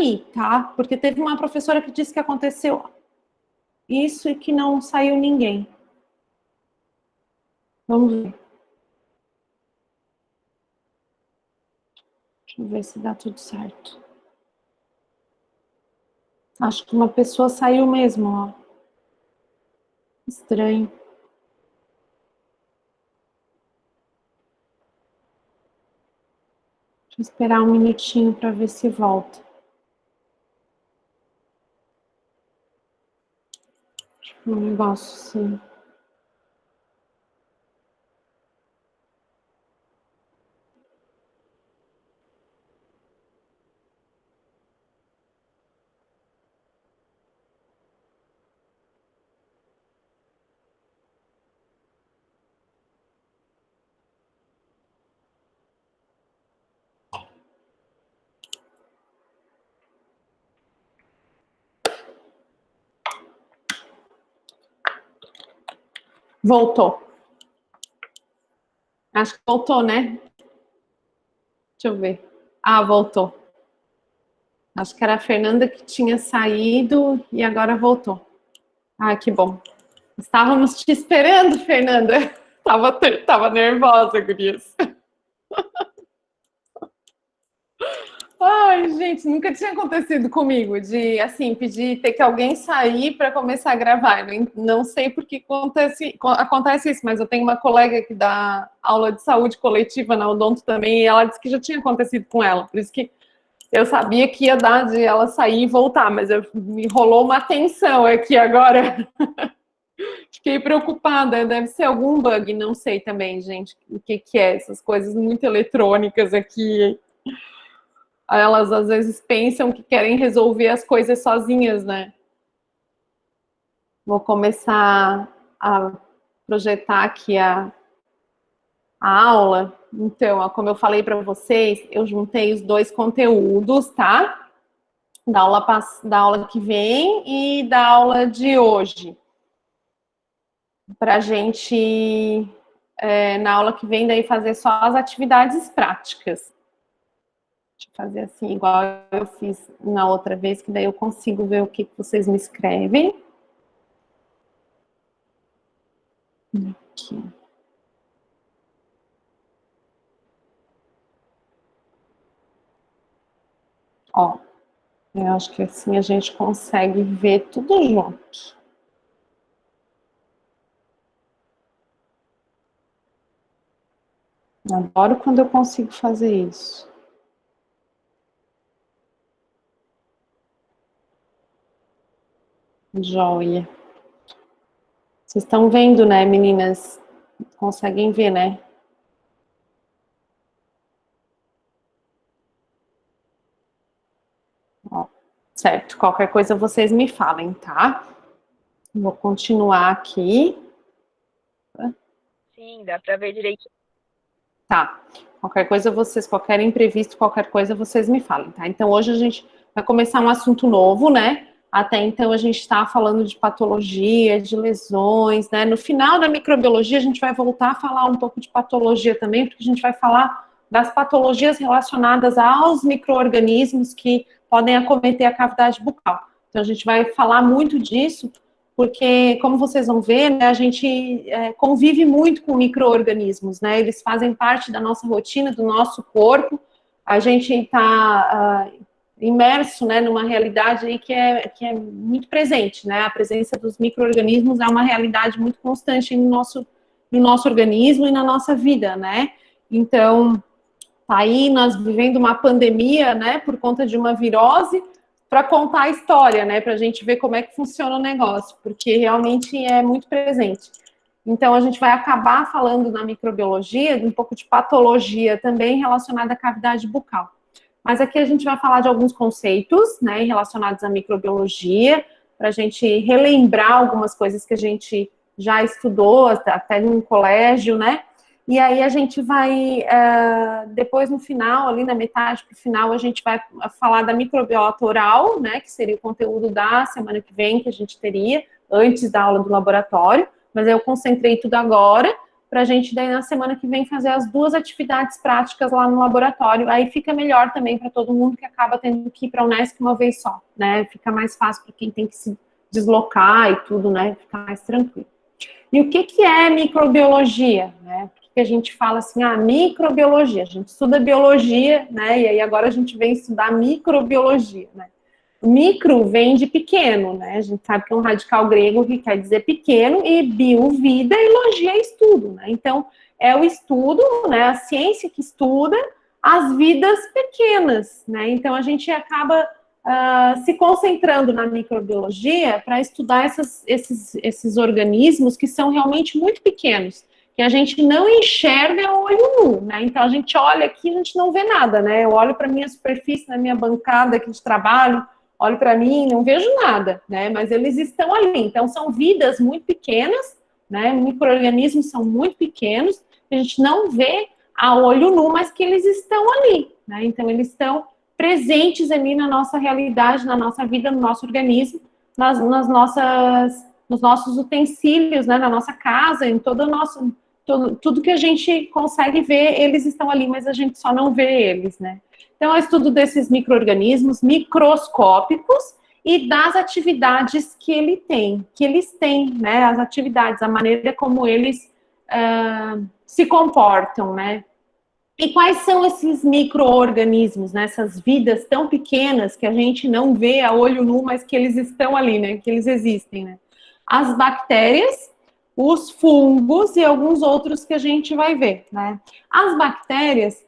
sair, tá? Porque teve uma professora que disse que aconteceu isso e que não saiu ninguém. Vamos ver. Deixa eu ver se dá tudo certo. Acho que uma pessoa saiu mesmo, ó. Estranho. Deixa eu esperar um minutinho para ver se volta. Um negócio assim. Voltou. Acho que voltou, né? Deixa eu ver. Ah, voltou. Acho que era a Fernanda que tinha saído e agora voltou. Ah, que bom. Estávamos te esperando, Fernanda. Tava nervosa, gurias. Ai, gente, nunca tinha acontecido comigo de, assim, pedir, ter que alguém sair para começar a gravar. Não sei por que acontece isso, mas eu tenho uma colega que dá aula de saúde coletiva na Odonto também, e ela disse que já tinha acontecido com ela. Por isso que eu sabia que ia dar de ela sair e voltar, mas me rolou uma tensão aqui agora. Fiquei preocupada, deve ser algum bug, não sei também, gente, o que é, essas coisas muito eletrônicas aqui. Elas às vezes pensam que querem resolver as coisas sozinhas, né? Vou começar a projetar aqui a aula. Então, ó, como eu falei para vocês, eu juntei os dois conteúdos, tá? Da aula que vem e da aula de hoje. Para a gente, na aula que vem, daí fazer só as atividades práticas. Deixa eu fazer assim, igual eu fiz na outra vez, que daí eu consigo ver o que vocês me escrevem. Aqui. Ó, eu acho que assim a gente consegue ver tudo junto. Adoro quando eu consigo fazer isso. Joia. Vocês estão vendo, né, meninas? Conseguem ver, né? Ó, certo. Qualquer coisa vocês me falem, tá? Vou continuar aqui. Sim, dá para ver direito. Tá. Qualquer imprevisto, qualquer coisa, vocês me falem, tá? Então, hoje a gente vai começar um assunto novo, né? Até então, a gente está falando de patologia, de lesões, né? No final da microbiologia, a gente vai voltar a falar um pouco de patologia também, porque a gente vai falar das patologias relacionadas aos micro-organismos que podem acometer a cavidade bucal. Então, a gente vai falar muito disso, porque, como vocês vão ver, né, a gente convive muito com micro-organismos, né, eles fazem parte da nossa rotina, do nosso corpo, a gente está imerso, né, numa realidade aí que é muito presente, né, a presença dos micro-organismos é uma realidade muito constante no nosso organismo e na nossa vida, né, então, tá aí nós vivendo uma pandemia, né, por conta de uma virose, para contar a história, né, para a gente ver como é que funciona o negócio, porque realmente é muito presente. Então, a gente vai acabar falando na microbiologia, um pouco de patologia também relacionada à cavidade bucal. Mas aqui a gente vai falar de alguns conceitos, né, relacionados à microbiologia, para a gente relembrar algumas coisas que a gente já estudou, até no colégio, né, e aí a gente vai, depois no final, ali na metade para o final, a gente vai falar da microbiota oral, né, que seria o conteúdo da semana que vem, que a gente teria, antes da aula do laboratório, mas eu concentrei tudo agora, para a gente daí na semana que vem fazer as 2 atividades práticas lá no laboratório. Aí fica melhor também para todo mundo que acaba tendo que ir para a Unesp uma vez só, né? Fica mais fácil para quem tem que se deslocar e tudo, né? Fica mais tranquilo. E o que é microbiologia, né? Por que a gente fala assim, microbiologia? A gente estuda biologia, né? E aí agora a gente vem estudar microbiologia, né? Micro vem de pequeno, né? A gente sabe que é um radical grego que quer dizer pequeno, e bio, vida, e logia, estudo, né? Então, é o estudo, né? A ciência que estuda as vidas pequenas, né? Então, a gente acaba se concentrando na microbiologia para estudar esses organismos que são realmente muito pequenos, que a gente não enxerga a olho nu, né? Então, a gente olha aqui e a gente não vê nada, né? Eu olho para a minha superfície, na minha bancada aqui de trabalho, olho para mim, não vejo nada, né? Mas eles estão ali. Então, são vidas muito pequenas, né? Micro-organismos são muito pequenos, a gente não vê a olho nu, mas que eles estão ali, né? Então, eles estão presentes ali na nossa realidade, na nossa vida, no nosso organismo, nos nossos utensílios, né? Na nossa casa, em todo o nosso... tudo que a gente consegue ver, eles estão ali, mas a gente só não vê eles, né? Então, é o estudo desses micro-organismos microscópicos e das atividades que eles têm, né? As atividades, a maneira como eles se comportam, né? E quais são esses micro-organismos, né? Essas vidas tão pequenas que a gente não vê a olho nu, mas que eles estão ali, né? Que eles existem, né? As bactérias, os fungos e alguns outros que a gente vai ver, né? As bactérias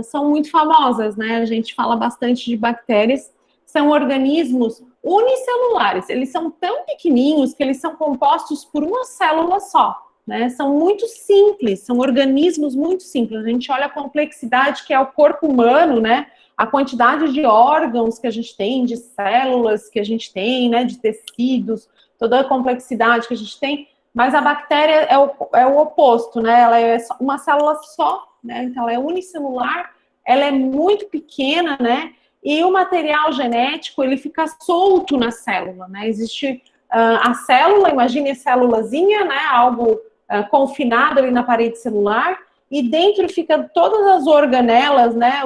são muito famosas, né? A gente fala bastante de bactérias. São organismos unicelulares. Eles são tão pequenininhos que eles são compostos por uma célula só, né? São muito simples, são organismos muito simples. A gente olha a complexidade que é o corpo humano, né? A quantidade de órgãos que a gente tem, de células que a gente tem, né? De tecidos, toda a complexidade que a gente tem. Mas a bactéria é o oposto, né? Ela é uma célula só, né? Então, ela é unicelular, ela é muito pequena, né? E o material genético, ele fica solto na célula, né? Existe a célula, imagine a célulazinha, né? Algo confinado ali na parede celular, e dentro fica todas as organelas, né?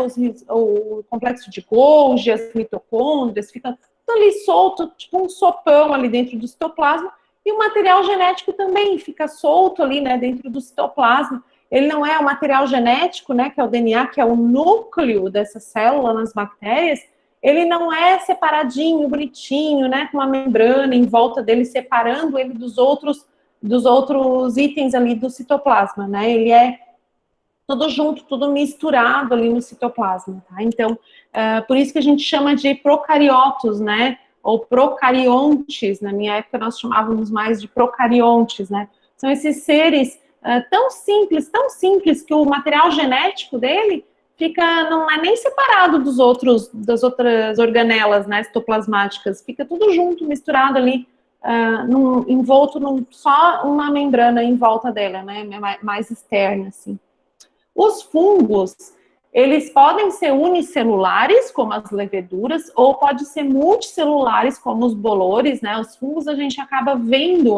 O complexo de Golgi, as mitocôndrias, fica tudo ali solto, tipo um sopão ali dentro do citoplasma. E o material genético também fica solto ali, né, dentro do citoplasma. Ele não é o material genético, né, que é o DNA, que é o núcleo dessa célula nas bactérias, ele não é separadinho, bonitinho, né, com uma membrana em volta dele, separando ele dos outros itens ali do citoplasma, né, ele é tudo junto, tudo misturado ali no citoplasma, tá? Então, por isso que a gente chama de procariotos, né, ou procariontes. Na minha época nós chamávamos mais de procariontes, né? São esses seres tão simples, que o material genético dele não é nem separado das outras organelas, né, citoplasmáticas, fica tudo junto, misturado ali, envolto só uma membrana em volta dela, né, mais externa, assim. Os fungos, eles podem ser unicelulares, como as leveduras, ou pode ser multicelulares, como os bolores, né? Os fungos a gente acaba vendo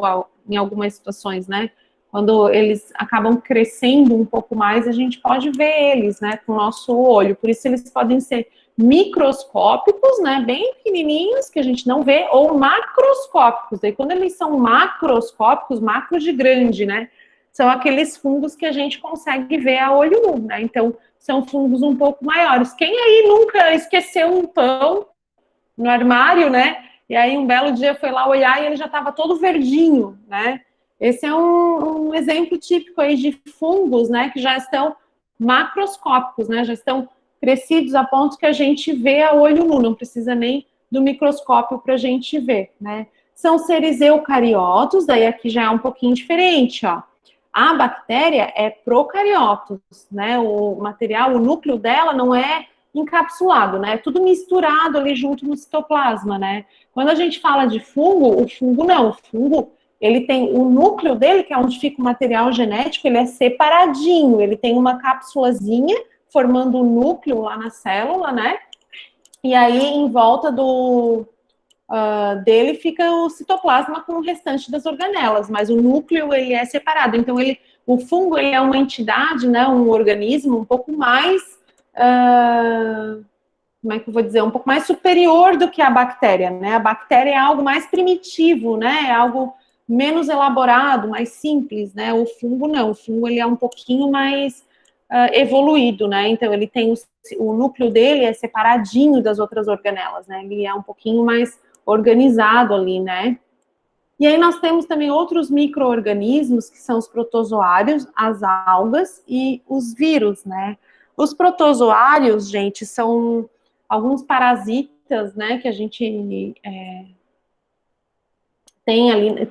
em algumas situações, né? Quando eles acabam crescendo um pouco mais, a gente pode ver eles, né, com o nosso olho. Por isso eles podem ser microscópicos, né, bem pequenininhos, que a gente não vê, ou macroscópicos. E quando eles são macroscópicos, macro de grande, né? São aqueles fungos que a gente consegue ver a olho nu, né? Então, são fungos um pouco maiores. Quem aí nunca esqueceu um pão no armário, né? E aí um belo dia foi lá olhar e ele já estava todo verdinho, né? Esse é um exemplo típico aí de fungos, né? Que já estão macroscópicos, né? Já estão crescidos a ponto que a gente vê a olho nu, não precisa nem do microscópio para a gente ver, né? São seres eucariotos, daí aqui já é um pouquinho diferente, ó. A bactéria é procariotos, né? O material, o núcleo dela não é encapsulado, né? É tudo misturado ali junto no citoplasma, né? Quando a gente fala de fungo, o fungo não. O fungo, ele tem o núcleo dele, que é onde fica o material genético, ele é separadinho. Ele tem uma cápsulazinha formando o núcleo lá na célula, né? E aí, em volta dele fica o citoplasma com o restante das organelas, mas o núcleo ele é separado. Então, O fungo, ele é uma entidade, né, um organismo um pouco mais, como é que eu vou dizer, um pouco mais superior do que a bactéria, né? A bactéria é algo mais primitivo, né? É algo menos elaborado, mais simples, né? O fungo não, o fungo ele é um pouquinho mais evoluído, né? Então ele tem o núcleo dele é separadinho das outras organelas, né? Ele é um pouquinho mais organizado ali, né? E aí nós temos também outros micro-organismos, que são os protozoários, as algas e os vírus, né? Os protozoários, gente, são alguns parasitas, né, que a gente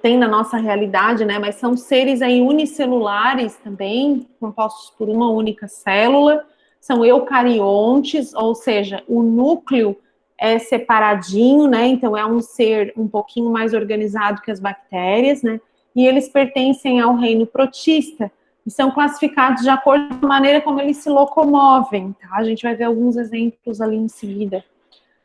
tem na nossa realidade, né, mas são seres aí unicelulares também, compostos por uma única célula, são eucariontes, ou seja, o núcleo é separadinho, né, então é um ser um pouquinho mais organizado que as bactérias, né, e eles pertencem ao reino protista, e são classificados de acordo com a maneira como eles se locomovem, tá? A gente vai ver alguns exemplos ali em seguida.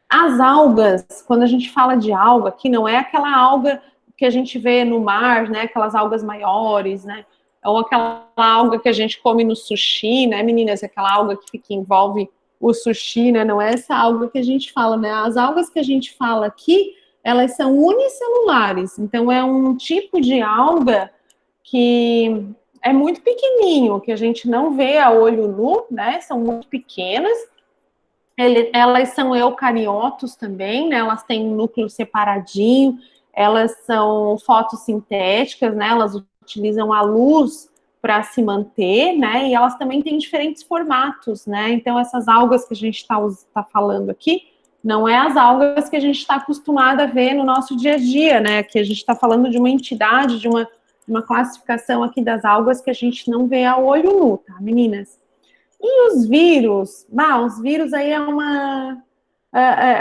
As algas, quando a gente fala de alga, que não é aquela alga que a gente vê no mar, né, aquelas algas maiores, né, ou aquela alga que a gente come no sushi, né, meninas, aquela alga que envolve o sushi, né, não é essa alga que a gente fala, né, as algas que a gente fala aqui, elas são unicelulares, então é um tipo de alga que é muito pequenininho, que a gente não vê a olho nu, né, são muito pequenas. Elas são eucariotos também, né? Elas têm um núcleo separadinho, elas são fotossintéticas, né? Elas utilizam a luz para se manter, né? E elas também têm diferentes formatos, né? Então, essas algas que a gente tá falando aqui, não é as algas que a gente está acostumado a ver no nosso dia a dia, né? Que a gente está falando de uma entidade, de uma classificação aqui das algas que a gente não vê a olho nu, tá, meninas? E os vírus? Os vírus aí é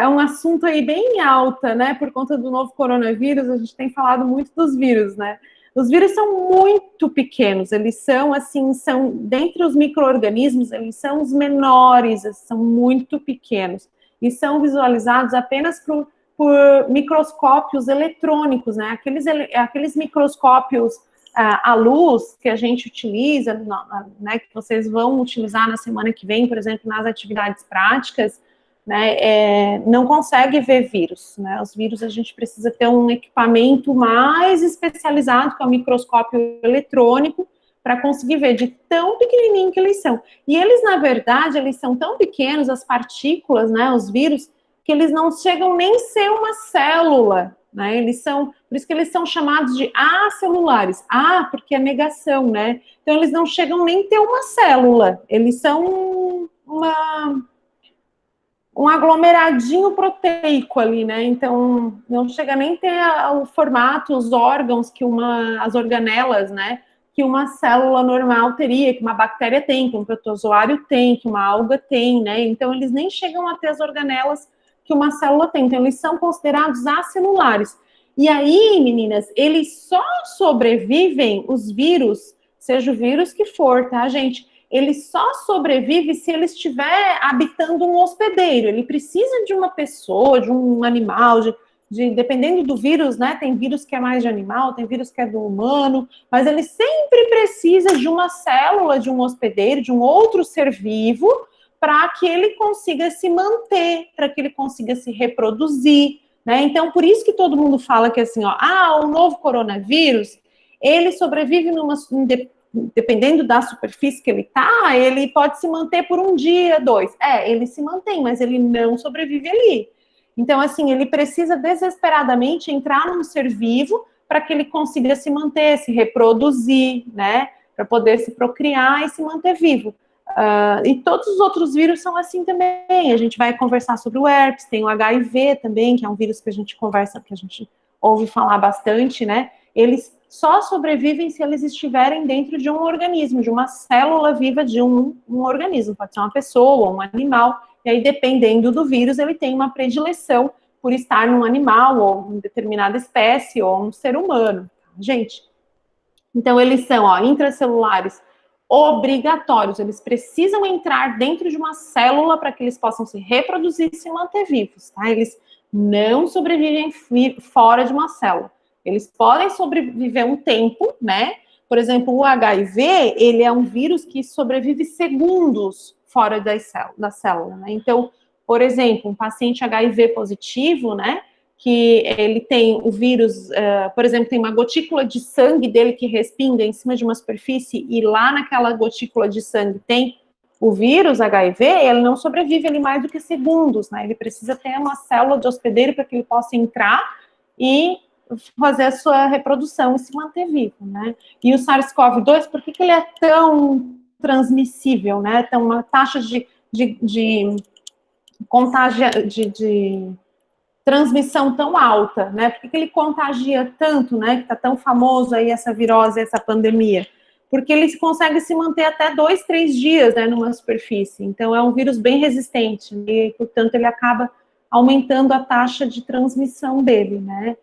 um assunto aí bem alta, né? Por conta do novo coronavírus, a gente tem falado muito dos vírus, né? Os vírus são muito pequenos, eles são assim, são dentre os micro-organismos, eles são os menores, são muito pequenos e são visualizados apenas por microscópios eletrônicos, né? Aqueles microscópios a luz que a gente utiliza, né, que vocês vão utilizar na semana que vem, por exemplo, nas atividades práticas, né, não consegue ver vírus, né? Os vírus a gente precisa ter um equipamento mais especializado, que é o microscópio eletrônico, para conseguir ver de tão pequenininho que eles são. E eles, na verdade, eles são tão pequenos, as partículas, né, os vírus, que eles não chegam nem a ser uma célula, né? Eles são, por isso que eles são chamados de acelulares. Porque é negação, né? Então eles não chegam nem a ter uma célula. Eles são um aglomeradinho proteico ali, né? Então não chega nem a ter o formato, os órgãos que as organelas, né? Que uma célula normal teria, que uma bactéria tem, que um protozoário tem, que uma alga tem, né? Então eles nem chegam a ter as organelas que uma célula tem. Então, eles são considerados acelulares. E aí, meninas, eles só sobrevivem, os vírus, seja o vírus que for, tá, gente? Ele só sobrevive se ele estiver habitando um hospedeiro. Ele precisa de uma pessoa, de um animal, dependendo do vírus, né? Tem vírus que é mais de animal, tem vírus que é do humano, mas ele sempre precisa de uma célula, de um hospedeiro, de um outro ser vivo, para que ele consiga se manter, para que ele consiga se reproduzir, né? Então, por isso que todo mundo fala que assim, o novo coronavírus, ele sobrevive dependendo da superfície que ele tá, ele pode se manter por um dia, 2. Ele se mantém, mas ele não sobrevive ali. Então, assim, ele precisa desesperadamente entrar num ser vivo para que ele consiga se manter, se reproduzir, né? Para poder se procriar e se manter vivo. E todos os outros vírus são assim também. A gente vai conversar sobre o herpes, tem o HIV também, que é um vírus que a gente conversa, que a gente ouve falar bastante, né? Eles só sobrevivem se eles estiverem dentro de um organismo, de uma célula viva de um organismo. Pode ser uma pessoa, um animal, e aí dependendo do vírus, ele tem uma predileção por estar num animal, ou em determinada espécie, ou um ser humano. Gente, então eles são, intracelulares, obrigatórios, eles precisam entrar dentro de uma célula para que eles possam se reproduzir e se manter vivos, tá? Eles não sobrevivem fora de uma célula. Eles podem sobreviver um tempo, né? Por exemplo, o HIV, ele é um vírus que sobrevive segundos fora da célula, né? Então, por exemplo, um paciente HIV positivo, né, que ele tem o vírus, por exemplo, tem uma gotícula de sangue dele que respinga em cima de uma superfície e lá naquela gotícula de sangue tem o vírus HIV, ele não sobrevive ali mais do que segundos, né? Ele precisa ter uma célula de hospedeiro para que ele possa entrar e fazer a sua reprodução e se manter vivo, né? E o SARS-CoV-2, por que ele é tão transmissível, né? Tem uma taxa de contágio, de transmissão tão alta, né? Por que ele contagia tanto, né? Que tá tão famoso aí essa virose, essa pandemia? Porque ele consegue se manter até 2, 3 dias, né, numa superfície. Então, é um vírus bem resistente, e, portanto, ele acaba aumentando a taxa de transmissão dele, né?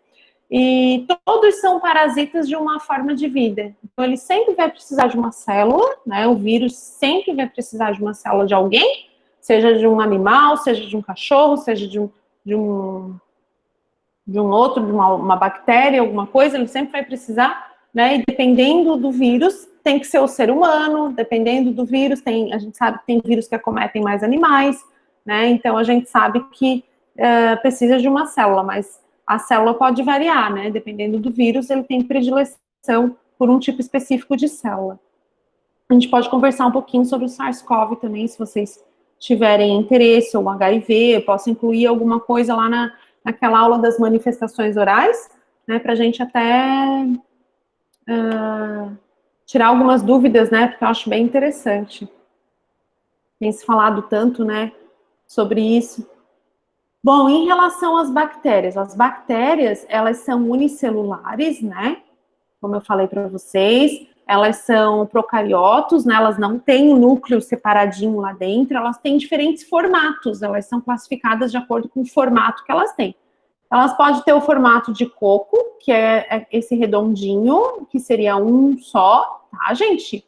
E todos são parasitas de uma forma de vida. Então, ele sempre vai precisar de uma célula, né? O vírus sempre vai precisar de uma célula de alguém, seja de um animal, seja de um cachorro, seja de um outro, de uma bactéria, alguma coisa, ele sempre vai precisar, né? E dependendo do vírus, tem que ser o ser humano, dependendo do vírus, a gente sabe que tem vírus que acometem mais animais, né? Então, a gente sabe que precisa de uma célula, mas a célula pode variar, né? Dependendo do vírus, ele tem predileção por um tipo específico de célula. A gente pode conversar um pouquinho sobre o SARS-CoV também, se vocês tiverem interesse, ou o HIV, eu posso incluir alguma coisa lá naquela aula das manifestações orais, né, para a gente até tirar algumas dúvidas, né, porque eu acho bem interessante. Tem se falado tanto, né, sobre isso. Bom, em relação às bactérias, elas são unicelulares, né, como eu falei para vocês, elas são procariotos, né, elas não têm o núcleo separadinho lá dentro, elas têm diferentes formatos, elas são classificadas de acordo com o formato que elas têm. Elas podem ter o formato de coco, que é esse redondinho, que seria um só, tá, gente?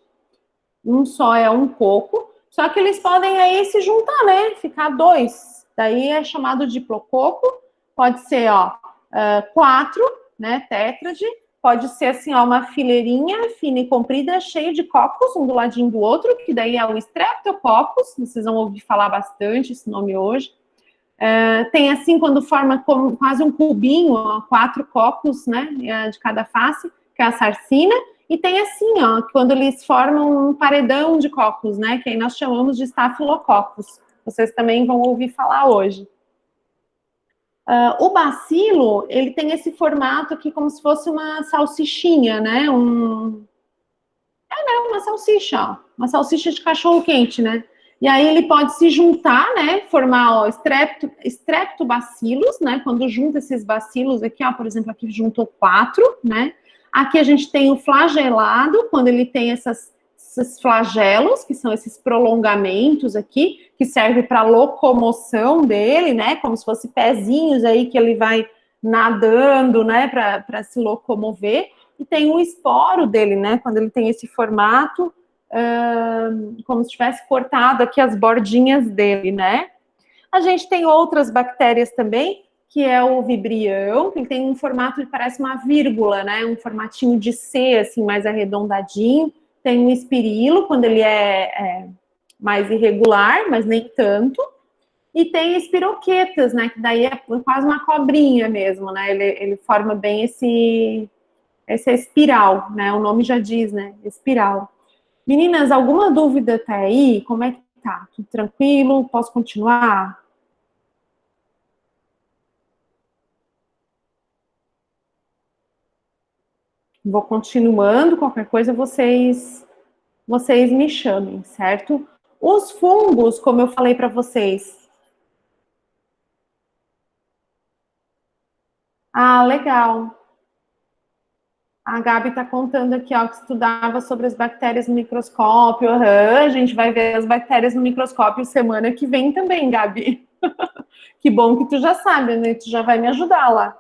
Um só é um coco, só que eles podem aí se juntar, né, ficar 2. Daí é chamado de diplococo, pode ser, ó, 4, né, tétrade, pode ser assim, ó, uma fileirinha fina e comprida, cheia de cocos, um do ladinho do outro, que daí é o Streptococcus, vocês vão ouvir falar bastante esse nome hoje. Tem assim, quando forma como quase um cubinho, ó, 4 cocos, né, de cada face, que é a sarcina, e tem assim, ó, quando eles formam um paredão de cocos, né, que aí nós chamamos de Staphylococcus. Vocês também vão ouvir falar hoje. O bacilo, ele tem esse formato aqui como se fosse uma salsichinha, né? Uma salsicha de cachorro quente, né? E aí ele pode se juntar, né? Formar, ó, streptobacilos, né? Quando junta esses bacilos aqui, ó, por exemplo, aqui juntou 4, né? Aqui a gente tem o flagelado, quando ele tem esses flagelos, que são esses prolongamentos aqui, que serve para locomoção dele, né, como se fosse pezinhos aí que ele vai nadando, né, para se locomover, e tem o esporo dele, né, quando ele tem esse formato, como se tivesse cortado aqui as bordinhas dele, né. A gente tem outras bactérias também, que é o vibrião, que tem um formato que parece uma vírgula, né, um formatinho de C, assim, mais arredondadinho. Tem o espirilo, quando ele é mais irregular, mas nem tanto. E tem espiroquetas, né, que daí é quase uma cobrinha mesmo, né, ele forma bem essa espiral, né, o nome já diz, né, espiral. Meninas, alguma dúvida até aí? Como é que tá? Tudo tranquilo? Posso continuar? Vou continuando, qualquer coisa vocês me chamem, certo? Os fungos, como eu falei para vocês. Ah, legal. A Gabi está contando aqui, ó, que estudava sobre as bactérias no microscópio. Uhum, a gente vai ver as bactérias no microscópio semana que vem também, Gabi. Que bom que tu já sabe, né? Tu já vai me ajudar lá.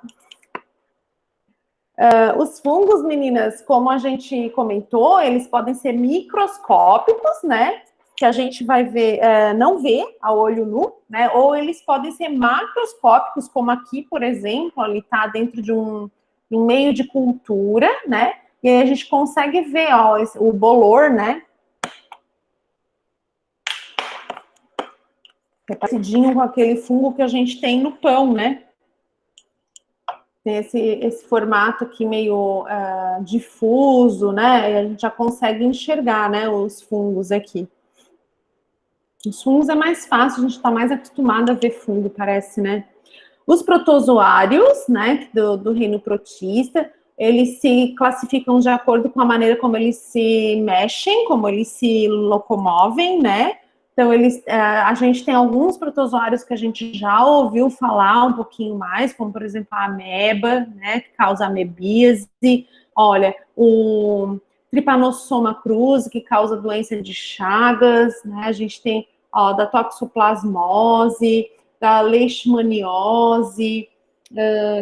Os fungos, meninas, como a gente comentou, eles podem ser microscópicos, né? Que a gente vai ver, não vê a olho nu, né? Ou eles podem ser macroscópicos, como aqui, por exemplo, ele está dentro de um meio de cultura, né? E aí a gente consegue ver, ó, o bolor, né? É parecidinho com aquele fungo que a gente tem no pão, né? Tem esse formato aqui meio difuso, né? E a gente já consegue enxergar, né, os fungos aqui. Os fungos é mais fácil, a gente está mais acostumado a ver fungo, parece, né? Os protozoários, né, do reino protista, eles se classificam de acordo com a maneira como eles se mexem, como eles se locomovem, né? Então, a gente tem alguns protozoários que a gente já ouviu falar um pouquinho mais, como, por exemplo, a ameba, né, que causa amebíase. Olha, o Trypanosoma cruzi, que causa doença de Chagas, né? A gente tem, ó, da toxoplasmose, da leishmaniose,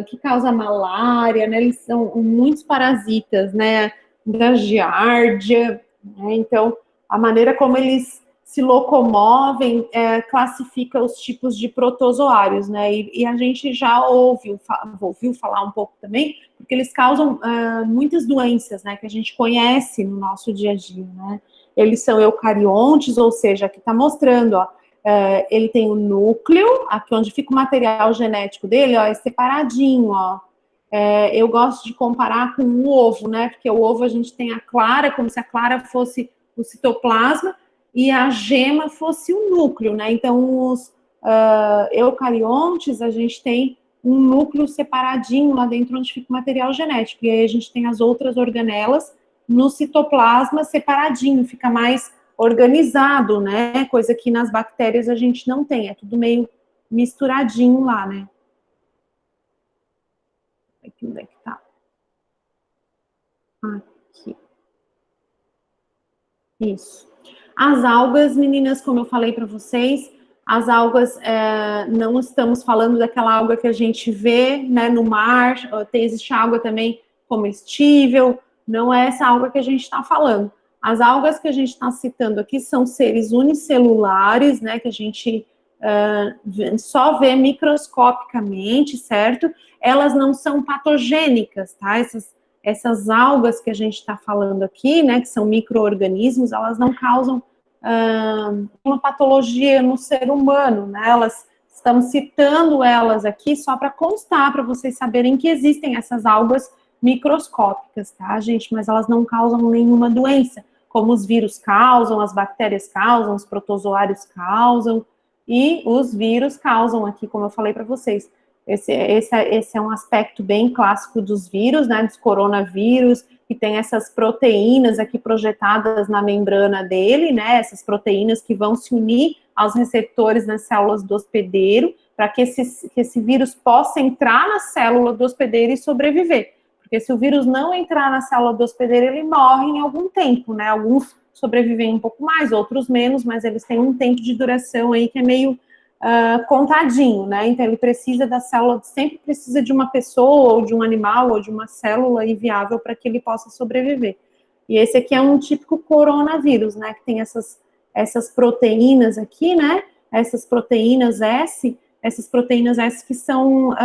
que causa malária, né? Eles são muitos parasitas, né? Da giardia, né? Então, a maneira como eles se locomovem classifica os tipos de protozoários, né? E a gente já ouviu falar um pouco também, porque eles causam muitas doenças, né? Que a gente conhece no nosso dia a dia, né? Eles são eucariontes, ou seja, aqui está mostrando, ó, ele tem o núcleo, aqui onde fica o material genético dele, ó, é separadinho, ó. Eu gosto de comparar com o ovo, né? Porque o ovo a gente tem a clara, como se a clara fosse o citoplasma e a gema fosse o núcleo, né? Então, os eucariontes, a gente tem um núcleo separadinho lá dentro onde fica o material genético. E aí a gente tem as outras organelas no citoplasma separadinho, fica mais organizado, né? Coisa que nas bactérias a gente não tem, é tudo meio misturadinho lá, né? Aqui, onde é que tá? Aqui. Isso. As algas, meninas, como eu falei para vocês, as algas, não estamos falando daquela alga que a gente vê, né, no mar, existe água também comestível, não é essa alga que a gente está falando. As algas que a gente está citando aqui são seres unicelulares, né, que a gente só vê microscopicamente, certo? Elas não são patogênicas, tá? Essas algas que a gente está falando aqui, né, que são micro-organismos, elas não causam uma patologia no ser humano, né? Estamos citando elas aqui só para constar, para vocês saberem que existem essas algas microscópicas, tá, gente? Mas elas não causam nenhuma doença, como os vírus causam, as bactérias causam, os protozoários causam, e os vírus causam aqui, como eu falei para vocês. Esse é um aspecto bem clássico dos vírus, né, dos coronavírus, que tem essas proteínas aqui projetadas na membrana dele, né, essas proteínas que vão se unir aos receptores nas células do hospedeiro, para que esse vírus possa entrar na célula do hospedeiro e sobreviver. Porque se o vírus não entrar na célula do hospedeiro, ele morre em algum tempo, né, alguns sobrevivem um pouco mais, outros menos, mas eles têm um tempo de duração aí que é meio contadinho, né? Então ele precisa da célula, sempre precisa de uma pessoa, ou de um animal, ou de uma célula viável para que ele possa sobreviver. E esse aqui é um típico coronavírus, né? Que tem essas proteínas aqui, né? Essas proteínas S que são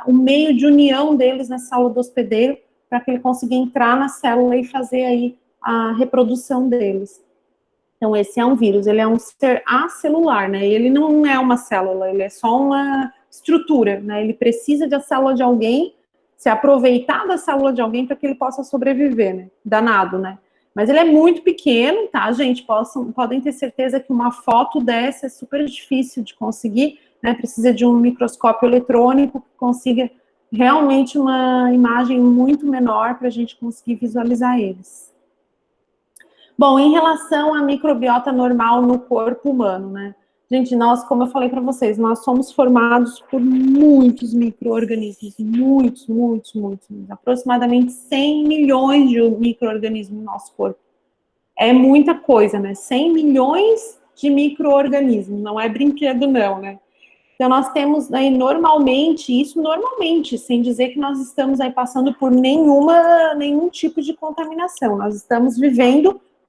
o meio de união deles na célula do hospedeiro, para que ele consiga entrar na célula e fazer aí a reprodução deles. Então, esse é um vírus, ele é um ser acelular, né? Ele não é uma célula, ele é só uma estrutura, né? Ele precisa da célula de alguém, se aproveitar da célula de alguém para que ele possa sobreviver, né? Danado, né? Mas ele é muito pequeno, tá, gente? Podem ter certeza que uma foto dessa é super difícil de conseguir, né? Precisa de um microscópio eletrônico que consiga realmente uma imagem muito menor para a gente conseguir visualizar eles. Bom, em relação à microbiota normal no corpo humano, né? Gente, nós, como eu falei para vocês, nós somos formados por muitos micro-organismos, muitos, aproximadamente 100 milhões de micro-organismos no nosso corpo. É muita coisa, né? 100 milhões de micro-organismos, não é brinquedo não, né? Então, nós temos aí normalmente, sem dizer que nós estamos aí passando por nenhum tipo de contaminação, nós estamos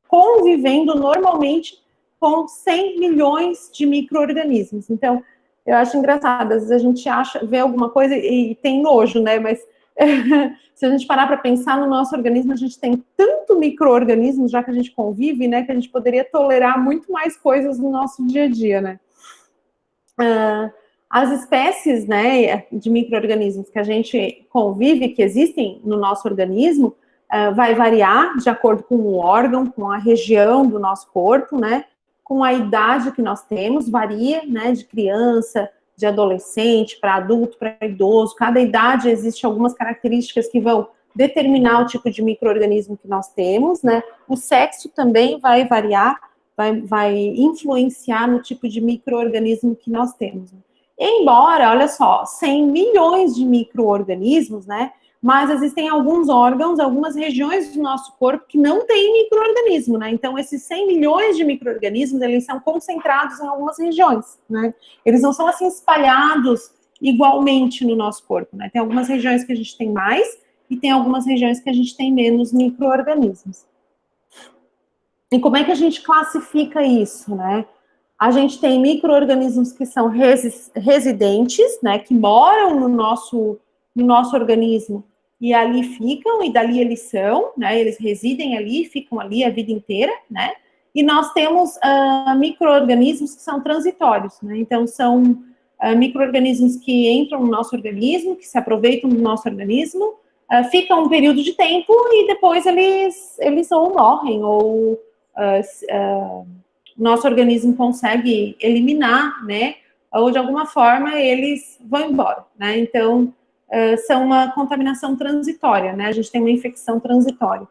convivendo normalmente com 100 milhões de micro-organismos. Então, eu acho engraçado, às vezes a gente vê alguma coisa e tem nojo, né? Mas se a gente parar para pensar no nosso organismo, a gente tem tanto micro-organismos, já que a gente convive, né, que a gente poderia tolerar muito mais coisas no nosso dia a dia, né? As espécies, né, de micro-organismos que a gente convive, que existem no nosso organismo, vai variar de acordo com o órgão, com a região do nosso corpo, né, com a idade que nós temos, varia, né, de criança, de adolescente, para adulto, para idoso, cada idade existe algumas características que vão determinar o tipo de micro-organismo que nós temos, né, o sexo também vai variar, vai influenciar no tipo de micro-organismo que nós temos. Embora, olha só, 100 milhões de micro-organismos, né, mas existem alguns órgãos, algumas regiões do nosso corpo que não têm micro-organismo, né? Então, esses 100 milhões de micro-organismos, eles são concentrados em algumas regiões, né? Eles não são, assim, espalhados igualmente no nosso corpo, né? Tem algumas regiões que a gente tem mais e tem algumas regiões que a gente tem menos micro-organismos. E como é que a gente classifica isso, né? A gente tem micro-organismos que são residentes, né? Que moram no nosso organismo e ali ficam, e dali eles são, né, eles residem ali, ficam ali a vida inteira, né, e nós temos micro-organismos que são transitórios, né, então são micro-organismos que entram no nosso organismo, que se aproveitam do nosso organismo, ficam um período de tempo e depois eles ou morrem, ou nosso organismo consegue eliminar, né, ou de alguma forma eles vão embora, né, então são uma contaminação transitória, né? A gente tem uma infecção transitória.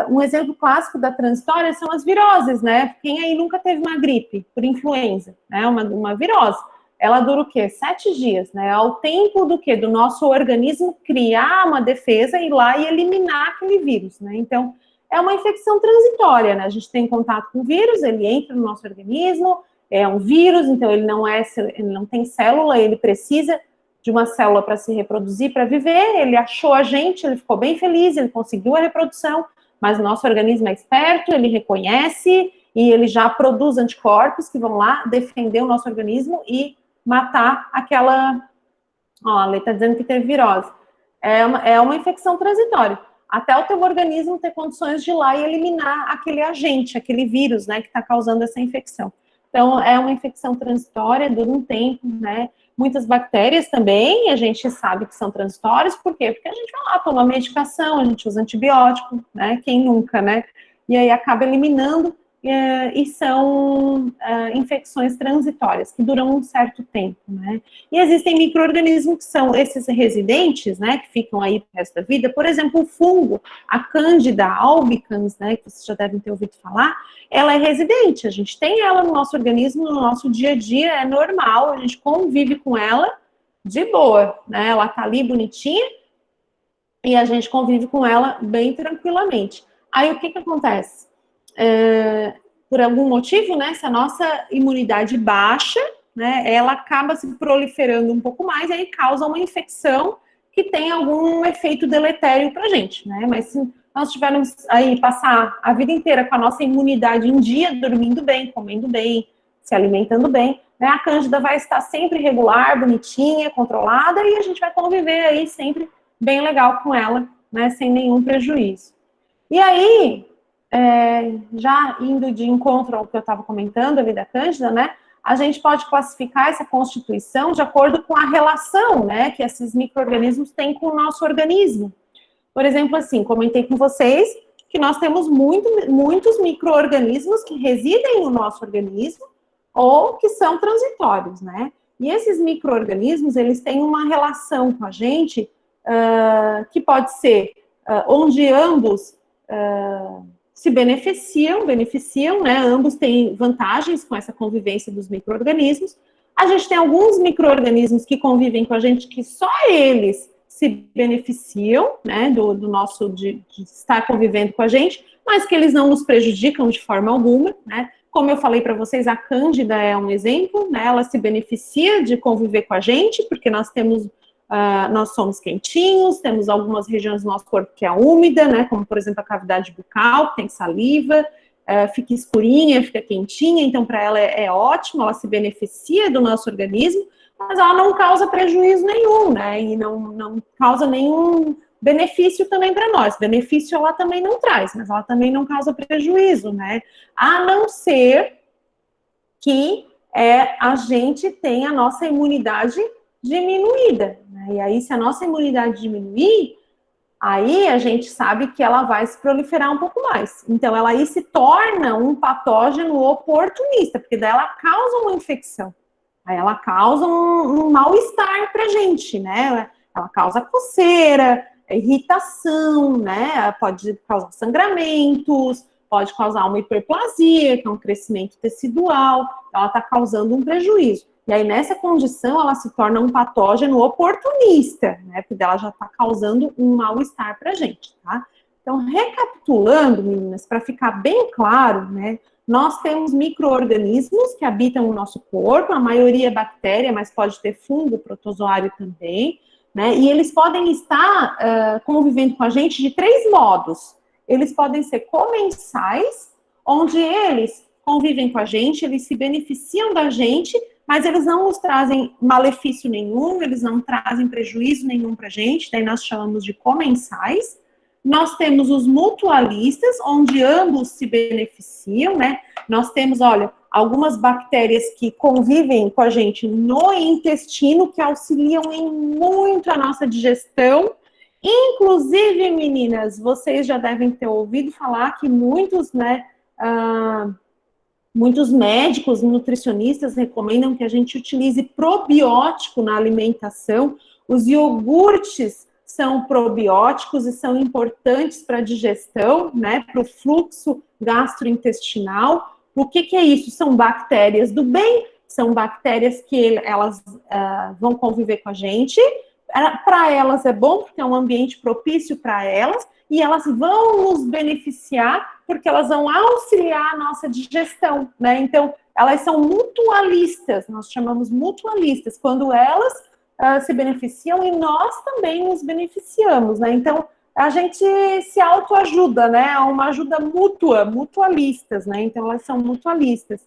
Um exemplo clássico da transitória são as viroses, né? Quem aí nunca teve uma gripe por influenza, né? Uma virose. Ela dura o quê? 7 dias, né? Ao tempo do quê? Do nosso organismo criar uma defesa, ir lá e eliminar aquele vírus, né? Então, é uma infecção transitória, né? A gente tem contato com o vírus, ele entra no nosso organismo, é um vírus, então ele não tem célula, ele precisa de uma célula para se reproduzir, para viver, ele achou a gente, ele ficou bem feliz, ele conseguiu a reprodução, mas o nosso organismo é esperto, ele reconhece e ele já produz anticorpos que vão lá defender o nosso organismo e matar aquela... Ó, a Lê está dizendo que teve virose. É uma infecção transitória. Até o teu organismo ter condições de ir lá e eliminar aquele agente, aquele vírus, né, que está causando essa infecção. Então, é uma infecção transitória, dura um tempo, né? Muitas bactérias também, a gente sabe que são transitórias, por quê? Porque a gente vai lá, toma medicação, a gente usa antibiótico, né? Quem nunca, né? E aí acaba eliminando, e são infecções transitórias, que duram um certo tempo, né? E existem micro-organismos que são esses residentes, né? Que ficam aí pro resto da vida. Por exemplo, o fungo, a Candida albicans, né? Que vocês já devem ter ouvido falar, ela é residente, a gente tem ela no nosso organismo, no nosso dia a dia, é normal, a gente convive com ela de boa, né? Ela tá ali bonitinha e a gente convive com ela bem tranquilamente. Aí o que acontece? Por algum motivo, né, se a nossa imunidade baixa, né, ela acaba se proliferando um pouco mais, e aí causa uma infecção que tem algum efeito deletério pra gente, né, mas se nós tivermos aí passar a vida inteira com a nossa imunidade em dia, dormindo bem, comendo bem, se alimentando bem, né, a Cândida vai estar sempre regular, bonitinha, controlada, e a gente vai conviver aí sempre bem legal com ela, né, sem nenhum prejuízo. E aí, já indo de encontro ao que eu estava comentando ali da Cândida, né, a gente pode classificar essa constituição de acordo com a relação, né, que esses micro-organismos têm com o nosso organismo. Por exemplo, assim, comentei com vocês que nós temos muitos micro-organismos que residem no nosso organismo ou que são transitórios, né? E esses micro-organismos, eles têm uma relação com a gente que pode ser onde ambos se beneficiam, né? Ambos têm vantagens com essa convivência dos micro-organismos. A gente tem alguns micro-organismos que convivem com a gente que só eles se beneficiam, né, do nosso, de estar convivendo com a gente, mas que eles não nos prejudicam de forma alguma, né? Como eu falei para vocês, a Cândida é um exemplo, né? Ela se beneficia de conviver com a gente, porque nós somos quentinhos, temos algumas regiões do nosso corpo que é úmida, né? Como, por exemplo, a cavidade bucal, que tem saliva, fica escurinha, fica quentinha, então para ela é ótimo, ela se beneficia do nosso organismo, mas ela não causa prejuízo nenhum, né? E não causa nenhum benefício também para nós. Benefício ela também não traz, mas ela também não causa prejuízo, né? A não ser que a gente tenha a nossa imunidade diminuída, né? E aí, se a nossa imunidade diminuir, aí a gente sabe que ela vai se proliferar um pouco mais. Então, ela aí se torna um patógeno oportunista, porque daí ela causa uma infecção. Aí ela causa um mal-estar pra gente, né? Ela causa coceira, irritação, né? Pode causar sangramentos, pode causar uma hiperplasia, que é um crescimento tecidual. Ela está causando um prejuízo. E aí, nessa condição, ela se torna um patógeno oportunista, né? Porque ela já está causando um mal-estar pra gente, tá? Então, recapitulando, meninas, para ficar bem claro, né? Nós temos micro-organismos que habitam o nosso corpo, a maioria é bactéria, mas pode ter fungo, protozoário também, né? E eles podem estar convivendo com a gente de 3 modos. Eles podem ser comensais, onde eles convivem com a gente, eles se beneficiam da gente, mas eles não nos trazem malefício nenhum, eles não trazem prejuízo nenhum para a gente, daí nós chamamos de comensais. Nós temos os mutualistas, onde ambos se beneficiam, né? Nós temos, olha, algumas bactérias que convivem com a gente no intestino, que auxiliam em muito a nossa digestão. Inclusive, meninas, vocês já devem ter ouvido falar que muitos, né, muitos médicos, nutricionistas recomendam que a gente utilize probiótico na alimentação. Os iogurtes são probióticos e são importantes para a digestão, né, para o fluxo gastrointestinal. O que é isso? São bactérias do bem, são bactérias que elas vão conviver com a gente. Para elas é bom, porque é um ambiente propício para elas, e elas vão nos beneficiar, porque elas vão auxiliar a nossa digestão, né? Então, elas são mutualistas, nós chamamos mutualistas, quando elas se beneficiam e nós também nos beneficiamos, né? Então, a gente se autoajuda, né? É uma ajuda mútua, mutualistas, né? Então, elas são mutualistas.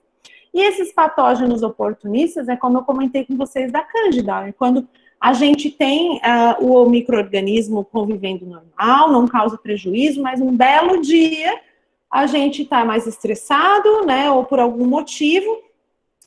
E esses patógenos oportunistas, como eu comentei com vocês da Cândida, é quando a gente tem o micro-organismo convivendo normal, não causa prejuízo, mas um belo dia a gente está mais estressado, né? Ou por algum motivo,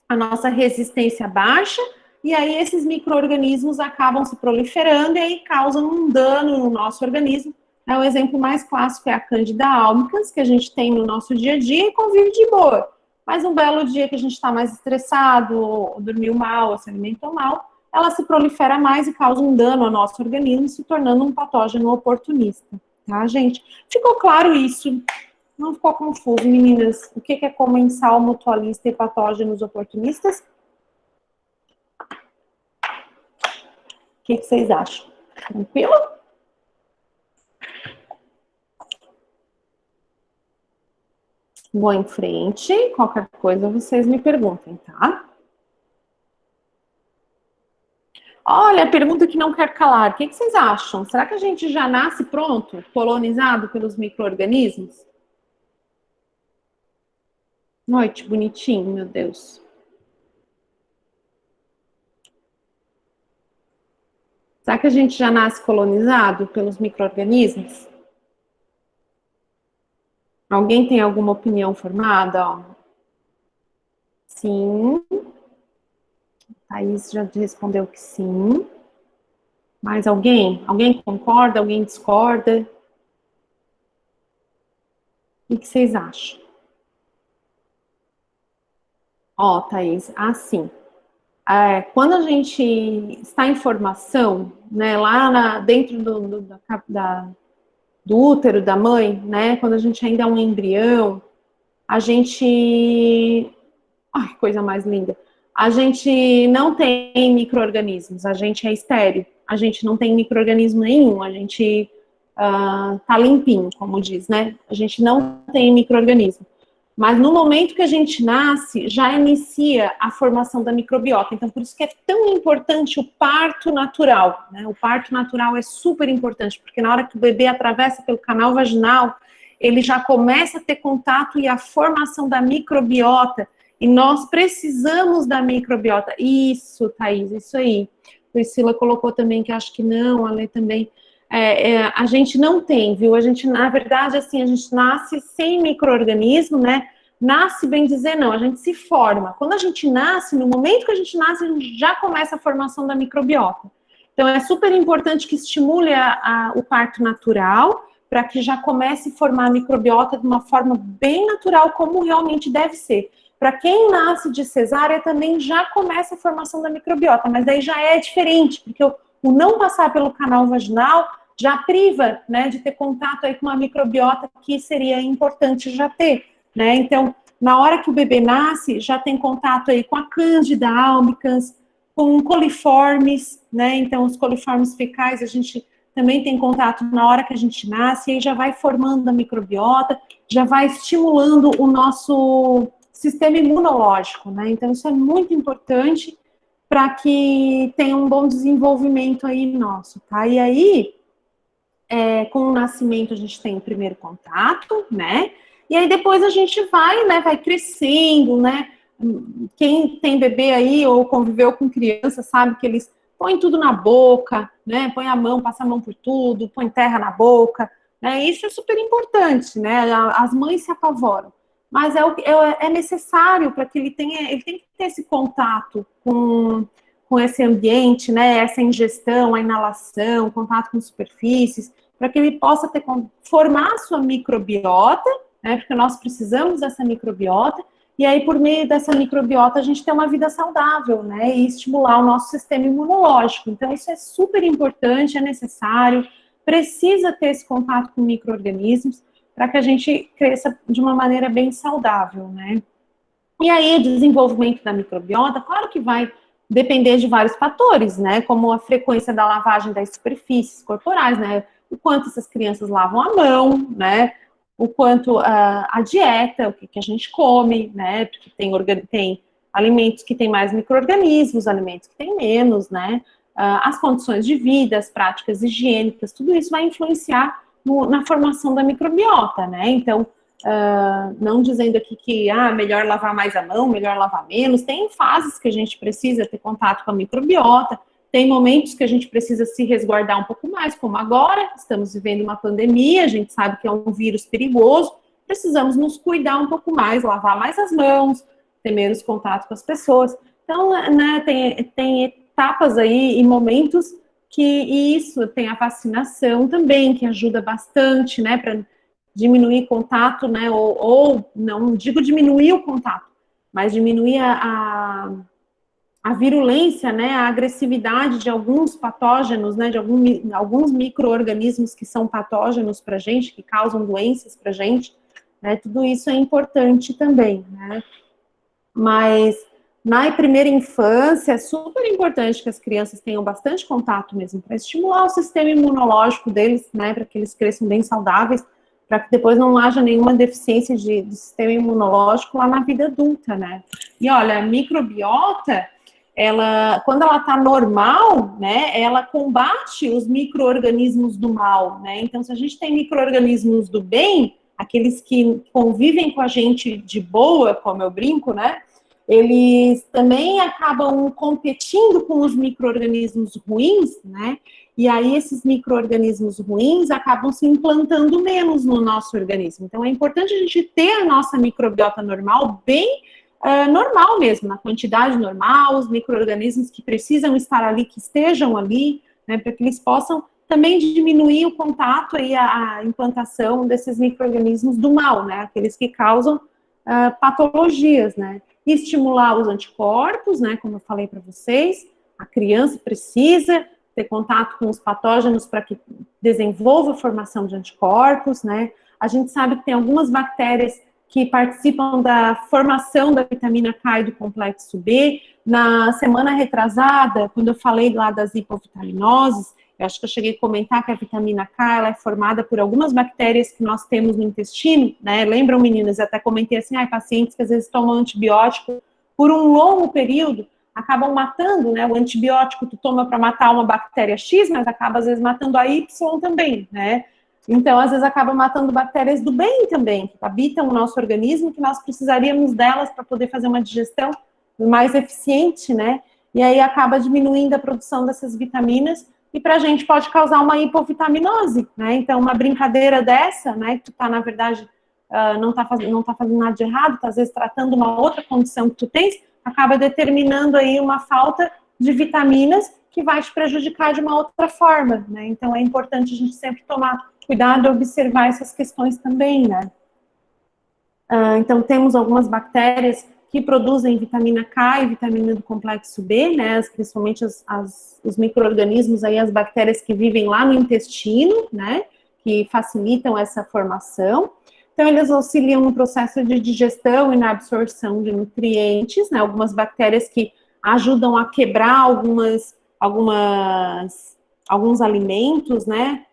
a nossa resistência baixa, e aí esses micro-organismos acabam se proliferando e aí causam um dano no nosso organismo. O exemplo mais clássico é a Candida albicans, que a gente tem no nosso dia a dia e convive de boa. Mas um belo dia que a gente está mais estressado, ou dormiu mal, ou se alimentou mal, ela se prolifera mais e causa um dano ao nosso organismo, se tornando um patógeno oportunista. Tá, gente? Ficou claro isso? Não ficou confuso, meninas? O que é comensal, mutualista e patógenos oportunistas? O que vocês acham? Tranquilo? Vou em frente. Qualquer coisa vocês me perguntem, tá? Olha, a pergunta que não quer calar. O que vocês acham? Será que a gente já nasce pronto, colonizado pelos micro-organismos? Noite, bonitinho, meu Deus. Será que a gente já nasce colonizado pelos micro-organismos? Alguém tem alguma opinião formada? Ó? Sim. Thaís já respondeu que sim. Mais alguém? Alguém concorda? Alguém discorda? O que vocês acham? Ó, Thaís, assim, quando a gente está em formação, né, lá dentro do útero da mãe, né, quando a gente ainda é um embrião, a gente... Ai, coisa mais linda! A gente não tem micro-organismos, a gente é estéril, a gente não tem micro-organismo nenhum, a gente tá limpinho, como diz, né? A gente não tem micro-organismo. Mas no momento que a gente nasce, já inicia a formação da microbiota. Então, por isso que é tão importante o parto natural, né? O parto natural é super importante, porque na hora que o bebê atravessa pelo canal vaginal, ele já começa a ter contato e a formação da microbiota. E nós precisamos da microbiota. Isso, Thaís, isso aí. Priscila colocou também que acho que não, a Lê também. A gente não tem, viu? A gente, na verdade, assim, a gente nasce sem micro-organismo, né? Nasce, bem dizer, não, a gente se forma. Quando a gente nasce, no momento que a gente nasce, a gente já começa a formação da microbiota. Então, é super importante que estimule o parto natural, para que já comece a formar a microbiota de uma forma bem natural, como realmente deve ser. Para quem nasce de cesárea, também já começa a formação da microbiota, mas aí já é diferente, porque o não passar pelo canal vaginal já priva, né, de ter contato aí com uma microbiota que seria importante já ter, né? Então, na hora que o bebê nasce, já tem contato aí com a Candida albicans, com coliformes, né? Então, os coliformes fecais, a gente também tem contato na hora que a gente nasce, e aí já vai formando a microbiota, já vai estimulando o nosso sistema imunológico, né? Então, isso é muito importante para que tenha um bom desenvolvimento aí nosso, tá? E aí, com o nascimento, a gente tem o primeiro contato, né? E aí depois a gente vai, né, vai crescendo, né? Quem tem bebê aí ou conviveu com criança sabe que eles põem tudo na boca, né? Põe a mão, passa a mão por tudo, põe terra na boca, né? Isso é super importante, né? As mães se apavoram, mas é necessário para que ele tem que ter esse contato com esse ambiente, né? Essa ingestão, a inalação, contato com superfícies, para que ele possa formar a sua microbiota, né? Porque nós precisamos dessa microbiota. E aí, por meio dessa microbiota, a gente tem uma vida saudável, né? E estimular o nosso sistema imunológico. Então, isso é super importante, é necessário, precisa ter esse contato com micro-organismos para que a gente cresça de uma maneira bem saudável, né? E aí, o desenvolvimento da microbiota, claro que vai depender de vários fatores, né? Como a frequência da lavagem das superfícies corporais, né? O quanto essas crianças lavam a mão, né? O quanto a dieta, o que a gente come, né? Porque tem alimentos que têm mais micro-organismos, alimentos que têm menos, né? As condições de vida, as práticas higiênicas, tudo isso vai influenciar na formação da microbiota, né? Então, não dizendo aqui que melhor lavar mais a mão, melhor lavar menos, tem fases que a gente precisa ter contato com a microbiota, tem momentos que a gente precisa se resguardar um pouco mais, como agora, estamos vivendo uma pandemia, a gente sabe que é um vírus perigoso, precisamos nos cuidar um pouco mais, lavar mais as mãos, ter menos contato com as pessoas. Então, né, tem etapas aí e momentos que isso, tem a vacinação também, que ajuda bastante, né, para diminuir contato, né, ou não digo diminuir o contato, mas diminuir a virulência, né, a agressividade de alguns patógenos, né, de alguns micro-organismos que são patógenos para a gente, que causam doenças para a gente, né, tudo isso é importante também, né, mas na primeira infância é super importante que as crianças tenham bastante contato mesmo, para estimular o sistema imunológico deles, né, para que eles cresçam bem saudáveis, para que depois não haja nenhuma deficiência de sistema imunológico lá na vida adulta, né. E olha, a microbiota, quando ela está normal, né, ela combate os micro-organismos do mal, né, então se a gente tem micro-organismos do bem, aqueles que convivem com a gente de boa, como eu brinco, né, eles também acabam competindo com os micro-organismos ruins, né, e aí esses micro-organismos ruins acabam se implantando menos no nosso organismo. Então é importante a gente ter a nossa microbiota normal bem normal mesmo, na quantidade normal, os micro-organismos que precisam estar ali, que estejam ali, né, para que eles possam também diminuir o contato e a implantação desses micro-organismos do mal, né, aqueles que causam patologias, né, e estimular os anticorpos, né, como eu falei para vocês, a criança precisa ter contato com os patógenos para que desenvolva a formação de anticorpos, né, a gente sabe que tem algumas bactérias que participam da formação da vitamina K e do complexo B. Na semana retrasada, quando eu falei lá das hipovitaminoses, eu acho que eu cheguei a comentar que a vitamina K, ela é formada por algumas bactérias que nós temos no intestino, né? Lembram, meninas? Eu até comentei assim, pacientes que às vezes tomam antibiótico por um longo período, acabam matando, né? O antibiótico tu toma para matar uma bactéria X, mas acaba às vezes matando a Y também, né? Então, às vezes, acaba matando bactérias do bem também, que habitam o nosso organismo, que nós precisaríamos delas para poder fazer uma digestão mais eficiente, né? e aí acaba diminuindo a produção dessas vitaminas, e para a gente pode causar uma hipovitaminose, né? Então, uma brincadeira dessa, né, que tu tá, na verdade, não tá fazendo nada de errado, tá às vezes tratando uma outra condição que tu tens, acaba determinando aí uma falta de vitaminas que vai te prejudicar de uma outra forma, né? Então, é importante a gente sempre tomar cuidado e observar essas questões também, né? Então, temos algumas bactérias que produzem vitamina K e vitamina do complexo B, né? Principalmente os micro-organismos aí, as bactérias que vivem lá no intestino, né? Que facilitam essa formação. Então, eles auxiliam no processo de digestão e na absorção de nutrientes, né? Algumas bactérias que ajudam a quebrar alguns alimentos, né?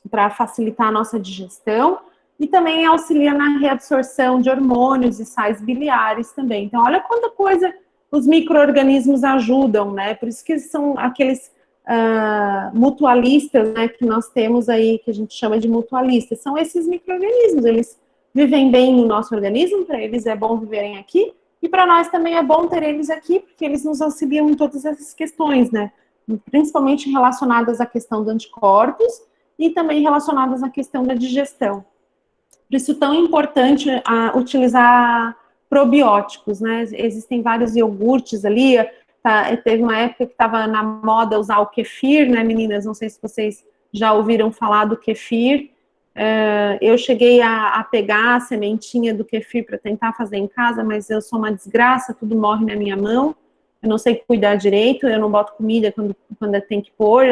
Para facilitar a nossa digestão. E também auxilia na reabsorção de hormônios e sais biliares também. Então, olha quanta coisa os micro-organismos ajudam, né? Por isso que são aqueles mutualistas, né, que nós temos aí, que a gente chama de mutualistas. São esses micro-organismos, eles vivem bem no nosso organismo, para eles é bom viverem aqui, e para nós também é bom ter eles aqui, porque eles nos auxiliam em todas essas questões, né? Principalmente relacionadas à questão dos anticorpos e também relacionadas à questão da digestão. Por isso, tão importante utilizar probióticos, né? Existem vários iogurtes ali, teve uma época que estava na moda usar o kefir, né, meninas? Não sei se vocês já ouviram falar do kefir. Eu cheguei a pegar a sementinha do kefir para tentar fazer em casa, mas eu sou uma desgraça, tudo morre na minha mão. Eu não sei cuidar direito, eu não boto comida quando tem que pôr,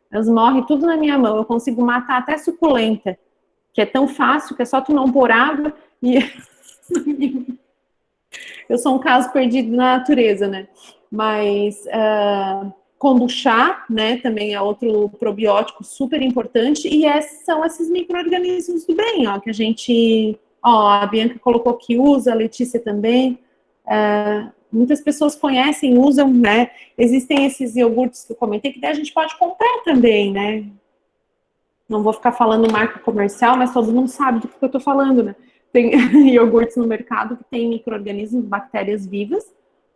elas morrem tudo na minha mão. Eu consigo matar até suculenta, que é tão fácil, que é só tu não pôr água, e eu sou um caso perdido na natureza, né? Mas kombucha, né, também é outro probiótico super importante, e são esses micro-organismos do bem, ó, que a gente, ó, a Bianca colocou que usa, a Letícia também, muitas pessoas conhecem, usam, né? Existem esses iogurtes que eu comentei, que daí a gente pode comprar também, né? Não vou ficar falando marca comercial, mas todo mundo sabe do que eu estou falando, né? Tem iogurtes no mercado que tem micro-organismos, bactérias vivas,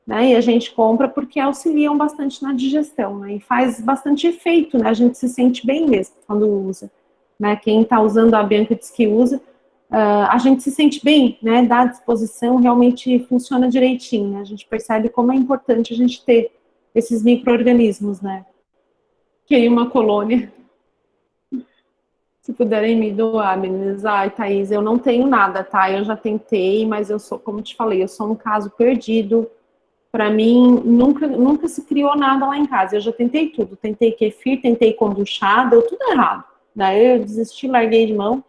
né? E a gente compra porque auxiliam bastante na digestão, né? E faz bastante efeito, né? A gente se sente bem mesmo quando usa, né? Quem está usando, a Bianca diz que usa, a gente se sente bem, né? Dá disposição, realmente funciona direitinho, né? A gente percebe como é importante a gente ter esses micro-organismos, né? Que uma colônia. Se puderem me doar, meninas. Ai, Thaís, eu não tenho nada, tá? Eu já tentei, mas eu sou, como te falei, eu sou um caso perdido. Para mim, nunca se criou nada lá em casa. Eu já tentei tudo. Tentei kefir, tentei kombucha, deu tudo errado. Daí eu desisti, larguei de mão.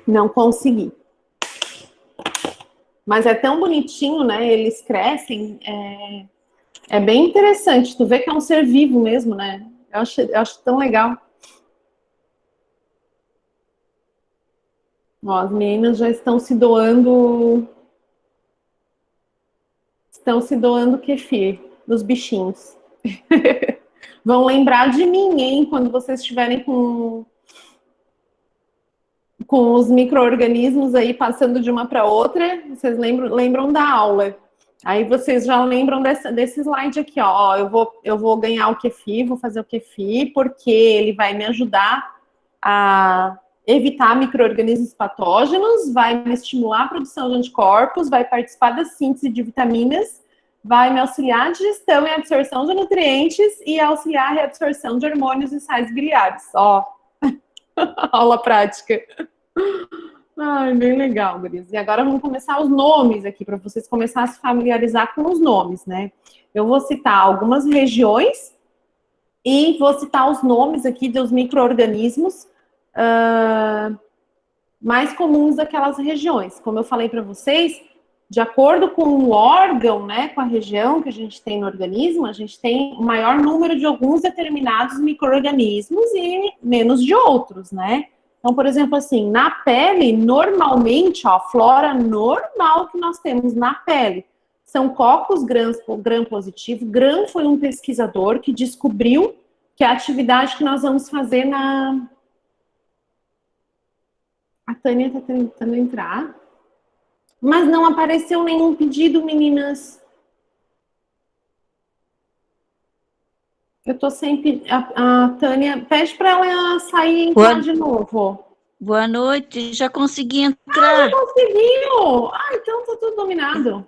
Não consegui. Mas é tão bonitinho, né? Eles crescem, é bem interessante. Tu vê que é um ser vivo mesmo, né? Eu acho tão legal. Ó, as meninas já estão se doando kefir dos bichinhos. Vão lembrar de mim, hein, quando vocês estiverem com os micro-organismos aí passando de uma para outra, vocês lembram da aula. Aí vocês já lembram desse slide aqui, ó. Eu vou ganhar o kefir, vou fazer o kefir, porque ele vai me ajudar a evitar micro-organismos patógenos, vai me estimular a produção de anticorpos, vai participar da síntese de vitaminas, vai me auxiliar a digestão e absorção de nutrientes e auxiliar a reabsorção de hormônios e sais biliares. Ó, aula prática. Ai, bem legal, Gris. E agora vamos começar os nomes aqui, para vocês começarem a se familiarizar com os nomes, né? Eu vou citar algumas regiões e vou citar os nomes aqui dos micro-organismos mais comuns daquelas regiões. Como eu falei para vocês, de acordo com o órgão, né, com a região que a gente tem no organismo, a gente tem um maior número de alguns determinados micro-organismos e menos de outros, né? Então, por exemplo, assim, na pele, normalmente, ó, a flora normal que nós temos na pele são cocos gram-positivo. Gram foi um pesquisador que descobriu que a atividade que nós vamos fazer na... A Tânia está tentando entrar. Mas não apareceu nenhum pedido, meninas. Eu tô sempre... A Tânia, pede para ela sair e entrar Boa, de novo. boa noite, já consegui Já entrar. conseguiu! Então tá tudo dominado.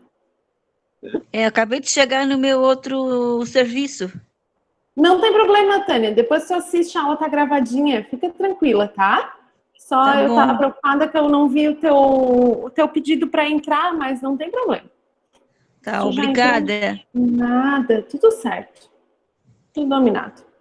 Acabei de chegar no meu outro serviço. Não tem problema, Tânia. Depois você assiste a aula, tá gravadinha. Fica tranquila, tá? Só Tá eu tava bom, preocupada que eu não vi o teu pedido para entrar, mas não tem problema. tá, Tu já entrou? obrigada. Nada, tudo certo. Tudo dominado.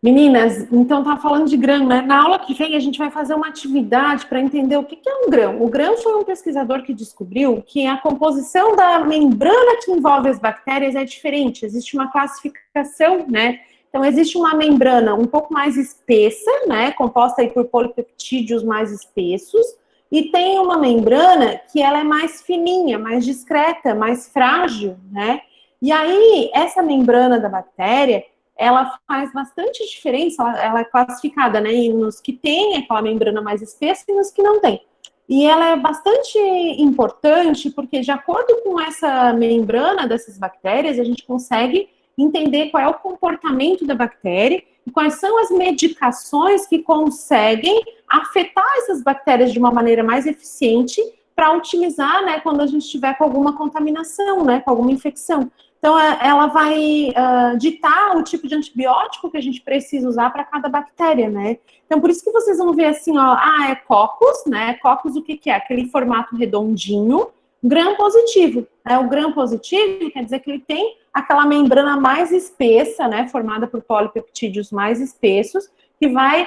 Meninas, então tá falando de grão, né? Na aula que vem a gente vai fazer uma atividade para entender o que é um grão. O grão foi um pesquisador que descobriu que a composição da membrana que envolve as bactérias é diferente. Existe uma classificação, né? Então existe uma membrana um pouco mais espessa, né? Composta aí por polipeptídeos mais espessos, e tem uma membrana que ela é mais fininha, mais discreta, mais frágil, né? E aí essa membrana da bactéria ela faz bastante diferença, ela é classificada, né, nos que tem aquela membrana mais espessa e nos que não tem. E ela é bastante importante porque, de acordo com essa membrana dessas bactérias, a gente consegue entender qual é o comportamento da bactéria e quais são as medicações que conseguem afetar essas bactérias de uma maneira mais eficiente para utilizar, né, quando a gente estiver com alguma contaminação, né, com alguma infecção. Então, ela vai ditar o tipo de antibiótico que a gente precisa usar para cada bactéria, né? Então, por isso que vocês vão ver assim, ó, é cocos, né? Cocos, o que é? Aquele formato redondinho, gram positivo. Né? O gram positivo quer dizer que ele tem aquela membrana mais espessa, né? Formada por polipeptídeos mais espessos, que vai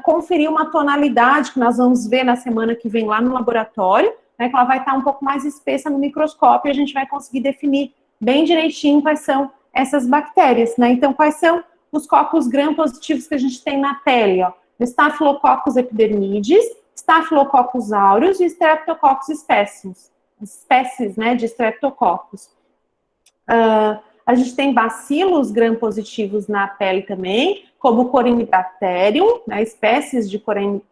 conferir uma tonalidade que nós vamos ver na semana que vem lá no laboratório, né? Que ela vai estar um pouco mais espessa no microscópio e a gente vai conseguir definir bem direitinho quais são essas bactérias, né? Então, quais são os cocos gram-positivos que a gente tem na pele, ó? Staphylococcus epidermidis, Staphylococcus aureus e Streptococcus espécies, né, de Streptococcus. A gente tem bacilos gram-positivos na pele também, como Corynebacterium, né, espécies de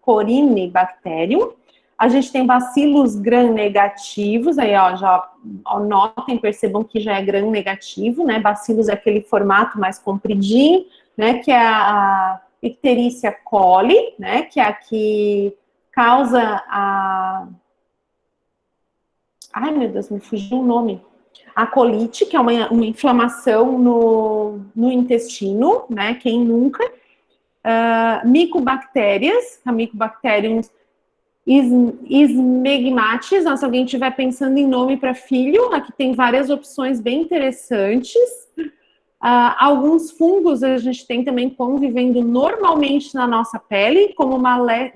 Corynebacterium. A gente tem bacilos gram-negativos, aí ó, já notem, percebam que já é gram-negativo, né, bacilos é aquele formato mais compridinho, né, que é a Icterícia coli, né, que é a que causa a... Ai, meu Deus, me fugiu o nome. A colite, que é uma inflamação no intestino, né, quem nunca. Micobactérias, a Mycobacterium smegmatis, se alguém estiver pensando em nome para filho, aqui tem várias opções bem interessantes. Alguns fungos a gente tem também convivendo normalmente na nossa pele, como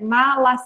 Malacésia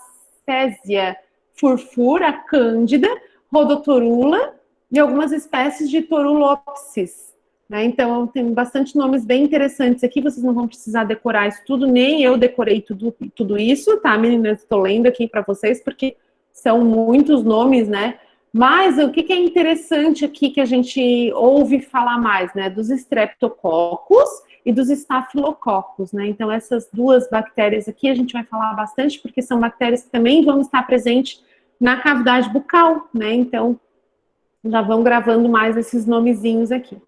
furfura, cândida, Rhodotorula e algumas espécies de Torulopsis. Né? Então, tem bastante nomes bem interessantes aqui, vocês não vão precisar decorar isso tudo, nem eu decorei tudo isso, tá, meninas? Estou lendo aqui para vocês, porque são muitos nomes, né? Mas o que é interessante aqui que a gente ouve falar mais, né? Dos Streptococcus e dos Staphylococcus, né? Então, essas duas bactérias aqui a gente vai falar bastante, porque são bactérias que também vão estar presentes na cavidade bucal, né? Então, já vão gravando mais esses nomezinhos aqui.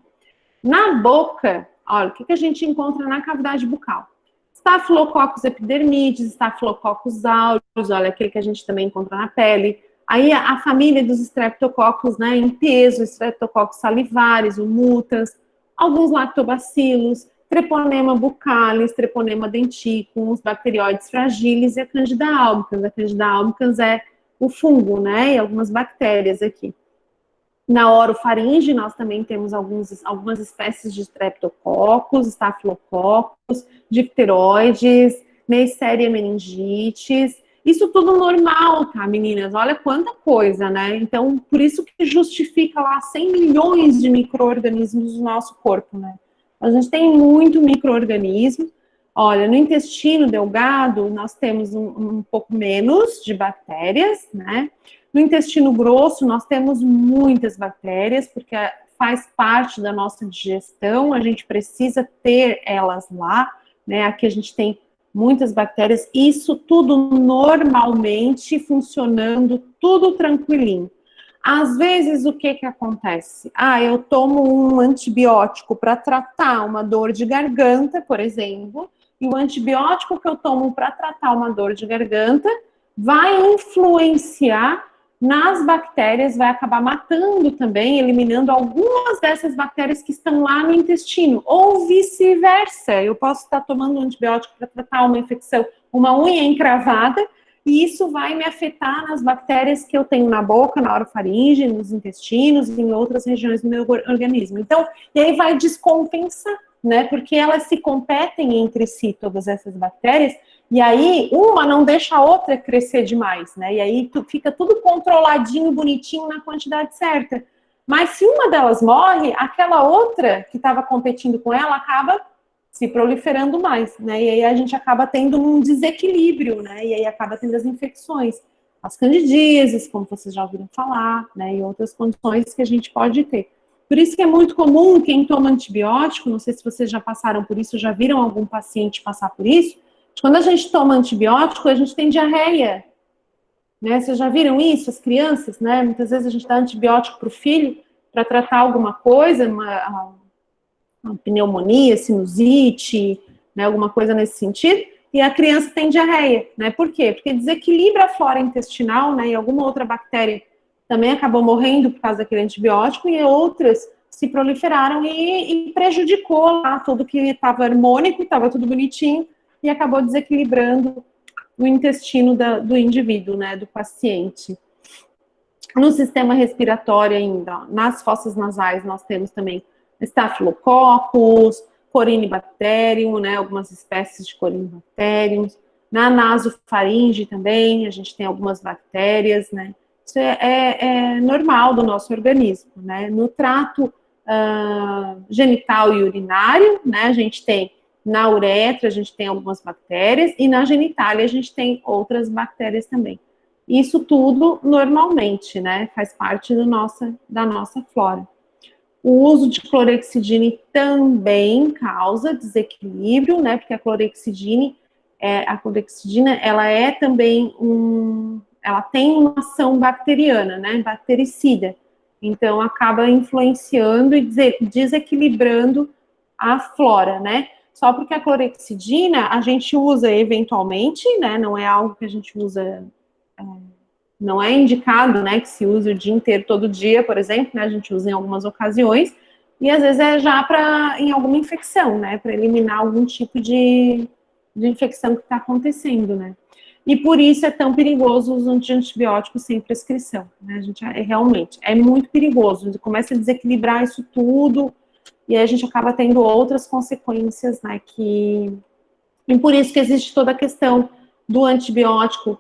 Na boca, olha, o que a gente encontra na cavidade bucal? Staphylococcus epidermidis, Staphylococcus aureus, olha, aquele que a gente também encontra na pele. Aí a família dos Streptococcus, né, em peso, Streptococcus salivares, o mutans, alguns lactobacilos, Treponema buccalis, Treponema denticum, os bacterióides fragilis e a Candida albicans. A Candida albicans é o fungo, né, e algumas bactérias aqui. Na orofaringe, nós também temos algumas espécies de streptococcus, estafilococcus, difteroides, Neisseria meningitis. Isso tudo normal, tá, meninas? Olha quanta coisa, né? Então, por isso que justifica lá 100 milhões de micro-organismos no nosso corpo, né? A gente tem muito micro-organismo. Olha, no intestino delgado, nós temos um pouco menos de bactérias, né? No intestino grosso, nós temos muitas bactérias, porque faz parte da nossa digestão, a gente precisa ter elas lá, né? Aqui a gente tem muitas bactérias, isso tudo normalmente funcionando, tudo tranquilinho. Às vezes, o que acontece? Eu tomo um antibiótico para tratar uma dor de garganta, por exemplo, e o antibiótico que eu tomo para tratar uma dor de garganta vai influenciar nas bactérias, vai acabar matando também, eliminando algumas dessas bactérias que estão lá no intestino, ou vice-versa. Eu posso estar tomando um antibiótico para tratar uma infecção, uma unha encravada, e isso vai me afetar nas bactérias que eu tenho na boca, na orofaringe, nos intestinos e em outras regiões do meu organismo. Então, e aí vai descompensar, né? Porque elas se competem entre si, todas essas bactérias, e aí uma não deixa a outra crescer demais, né? E aí fica tudo controladinho, bonitinho, na quantidade certa. Mas se uma delas morre, aquela outra que estava competindo com ela acaba se proliferando mais, né? E aí a gente acaba tendo um desequilíbrio, né? E aí acaba tendo as infecções, as candidíases, como vocês já ouviram falar, né? E outras condições que a gente pode ter. Por isso que é muito comum quem toma antibiótico, não sei se vocês já passaram por isso, já viram algum paciente passar por isso, quando a gente toma antibiótico, a gente tem diarreia, né? Vocês já viram isso, as crianças, né? Muitas vezes a gente dá antibiótico para o filho para tratar alguma coisa, uma pneumonia, sinusite, né? Alguma coisa nesse sentido, e a criança tem diarreia, né? Por quê? Porque desequilibra a flora intestinal, né? E alguma outra bactéria também acabou morrendo por causa daquele antibiótico, e outras se proliferaram e prejudicou lá tudo que estava harmônico, estava tudo bonitinho, e acabou desequilibrando o intestino do indivíduo, né, do paciente. No sistema respiratório ainda, nas fossas nasais, nós temos também Staphylococcus, Corynebacterium, né, algumas espécies de Corynebacterium. Na nasofaringe também, a gente tem algumas bactérias, né. Isso é normal do nosso organismo, né. No trato genital e urinário, né, a gente tem na uretra, a gente tem algumas bactérias, e na genitália a gente tem outras bactérias também. Isso tudo normalmente, né, faz parte da nossa flora. O uso de clorexidine também causa desequilíbrio, né, porque a clorexidina, ela é também ela tem uma ação bacteriana, né, bactericida. Então, acaba influenciando e desequilibrando a flora, né. Só porque a clorexidina a gente usa eventualmente, né, não é algo que a gente usa, não é indicado, né, que se use o dia inteiro, todo dia, por exemplo, né, a gente usa em algumas ocasiões, e às vezes é já em alguma infecção, né, para eliminar algum tipo de infecção que está acontecendo, né. E por isso é tão perigoso o uso de antibióticos sem prescrição, né, a gente realmente, é muito perigoso, começa a desequilibrar isso tudo, e aí a gente acaba tendo outras consequências, né, e por isso que existe toda a questão do antibiótico,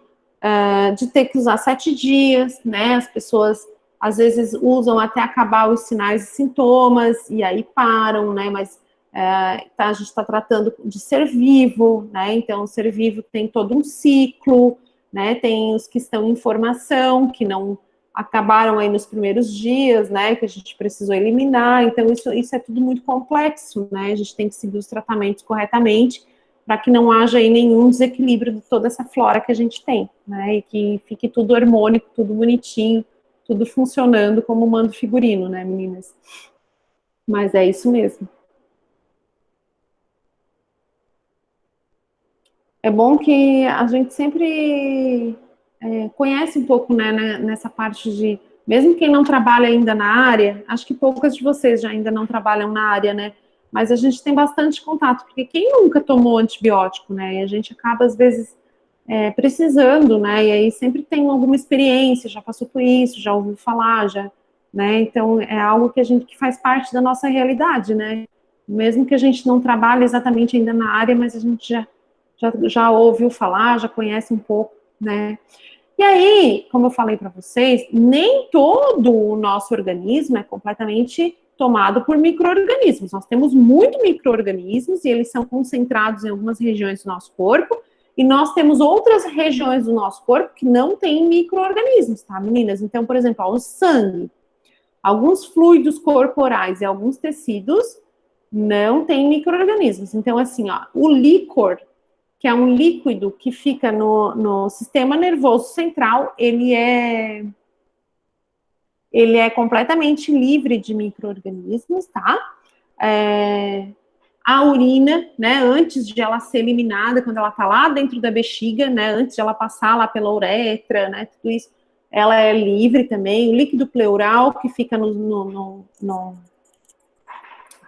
de ter que usar 7 dias, né, as pessoas às vezes usam até acabar os sinais e sintomas, e aí param, né, mas a gente está tratando de ser vivo, né, então o ser vivo tem todo um ciclo, né, tem os que estão em formação, que não acabaram aí nos primeiros dias, né, que a gente precisou eliminar, então isso é tudo muito complexo, né, a gente tem que seguir os tratamentos corretamente, para que não haja aí nenhum desequilíbrio de toda essa flora que a gente tem, né, e que fique tudo harmônico, tudo bonitinho, tudo funcionando como manda o figurino, né, meninas? Mas é isso mesmo. É bom que a gente sempre conhece um pouco, né, nessa parte de, mesmo quem não trabalha ainda na área, acho que poucas de vocês já ainda não trabalham na área, né, mas a gente tem bastante contato, porque quem nunca tomou antibiótico, né, e a gente acaba, às vezes, precisando, né, e aí sempre tem alguma experiência, já passou por isso, já ouviu falar, né, então é algo que faz parte da nossa realidade, né, mesmo que a gente não trabalhe exatamente ainda na área, mas a gente já ouviu falar, já conhece um pouco, né. E aí, como eu falei para vocês, nem todo o nosso organismo é completamente tomado por micro-organismos. Nós temos muitos micro-organismos e eles são concentrados em algumas regiões do nosso corpo, e nós temos outras regiões do nosso corpo que não têm micro-organismos, tá, meninas? Então, por exemplo, o sangue, alguns fluidos corporais e alguns tecidos não têm micro-organismos. Então, assim, ó, o líquor que é um líquido que fica no sistema nervoso central, ele é completamente livre de micro-organismos, tá? A urina, né, antes de ela ser eliminada, quando ela tá lá dentro da bexiga, né, antes de ela passar lá pela uretra, né, tudo isso, ela é livre também. O líquido pleural, que fica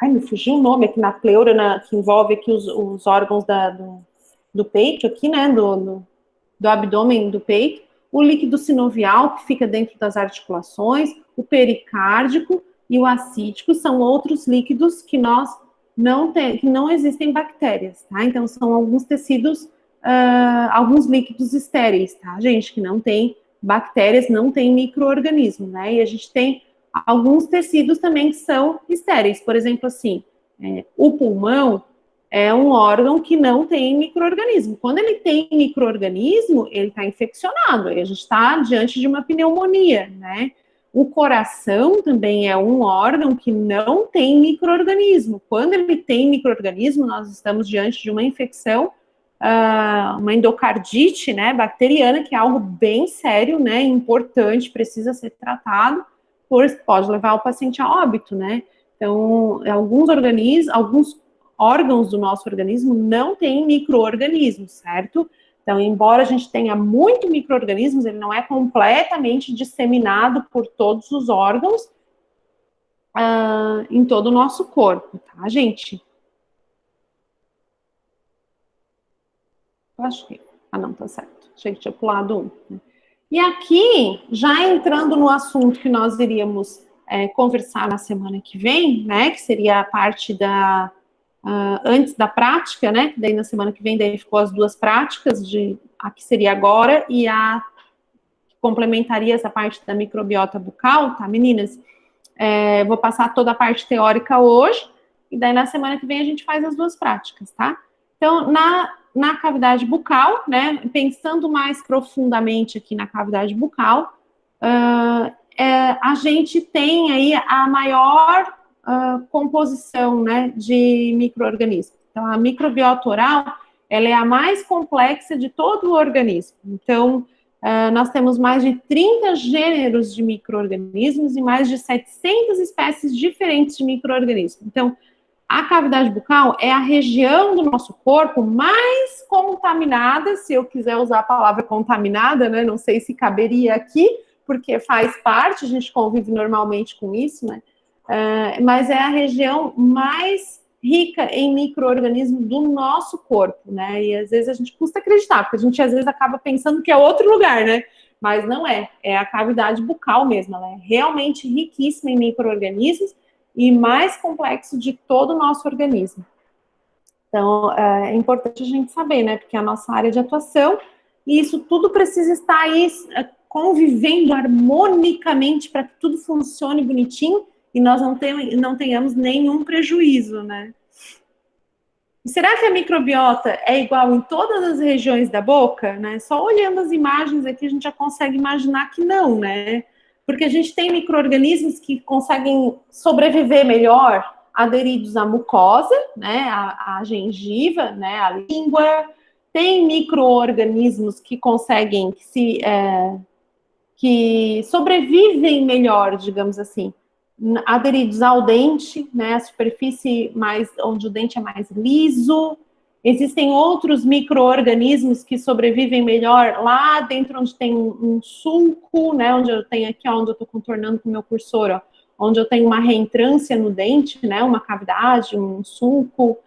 ai, me fugiu o nome aqui na pleura, que envolve aqui os órgãos do peito, aqui, né, do abdômen do peito. O líquido sinovial, que fica dentro das articulações. O pericárdico e o acítico são outros líquidos que que não existem bactérias, tá? Então, são alguns tecidos, alguns líquidos estéreis, tá, gente? Que não tem bactérias, não tem micro-organismo, né? E a gente tem alguns tecidos também que são estéreis. Por exemplo, assim, o pulmão é um órgão que não tem micro-organismo. Quando ele tem micro-organismo, ele está infeccionado, e a gente está diante de uma pneumonia, né? O coração também é um órgão que não tem micro-organismo. Quando ele tem micro-organismo, nós estamos diante de uma infecção, uma endocardite, né, bacteriana, que é algo bem sério, né, importante, precisa ser tratado, pode levar o paciente a óbito, né? Então, alguns órgãos do nosso organismo não têm micro-organismos, certo? Então, embora a gente tenha muito micro-organismos, ele não é completamente disseminado por todos os órgãos em todo o nosso corpo, tá, gente? Eu acho que... Ah, não, tá certo. Achei que tinha pulado um. Né? E aqui, já entrando no assunto que nós iríamos conversar na semana que vem, né, que seria a parte antes da prática, né, daí na semana que vem, daí ficou as duas práticas, a que seria agora, e a que complementaria essa parte da microbiota bucal, tá, meninas? Vou passar toda a parte teórica hoje, e daí na semana que vem a gente faz as duas práticas, tá? Então, na cavidade bucal, né, pensando mais profundamente aqui na cavidade bucal, a gente tem aí a maior composição, né, de micro-organismos. Então, a microbiota oral, ela é a mais complexa de todo o organismo. Então, nós temos mais de 30 gêneros de micro-organismos e mais de 700 espécies diferentes de micro-organismos. Então, a cavidade bucal é a região do nosso corpo mais contaminada, se eu quiser usar a palavra contaminada, né? Não sei se caberia aqui, porque faz parte, a gente convive normalmente com isso, né? Mas é a região mais rica em micro-organismos do nosso corpo, né? E às vezes a gente custa acreditar, porque a gente às vezes acaba pensando que é outro lugar, né? Mas não é a cavidade bucal mesmo, ela é realmente riquíssima em micro-organismos e mais complexo de todo o nosso organismo. Então, é importante a gente saber, né, porque é a nossa área de atuação, e isso tudo precisa estar aí convivendo harmonicamente para que tudo funcione bonitinho e nós não tenhamos nenhum prejuízo, né. E será que a microbiota é igual em todas as regiões da boca, né? Só olhando as imagens aqui a gente já consegue imaginar que não, né? Porque a gente tem micro-organismos que conseguem sobreviver melhor aderidos à mucosa, né, à gengiva, né, à língua. Tem micro-organismos que conseguem que sobrevivem melhor, digamos assim, aderidos ao dente, né, a superfície onde o dente é mais liso. Existem outros micro-organismos que sobrevivem melhor lá dentro onde tem um sulco, né, onde eu tenho aqui, onde eu estou contornando com o meu cursor, ó, onde eu tenho uma reentrância no dente, né, uma cavidade, um sulco.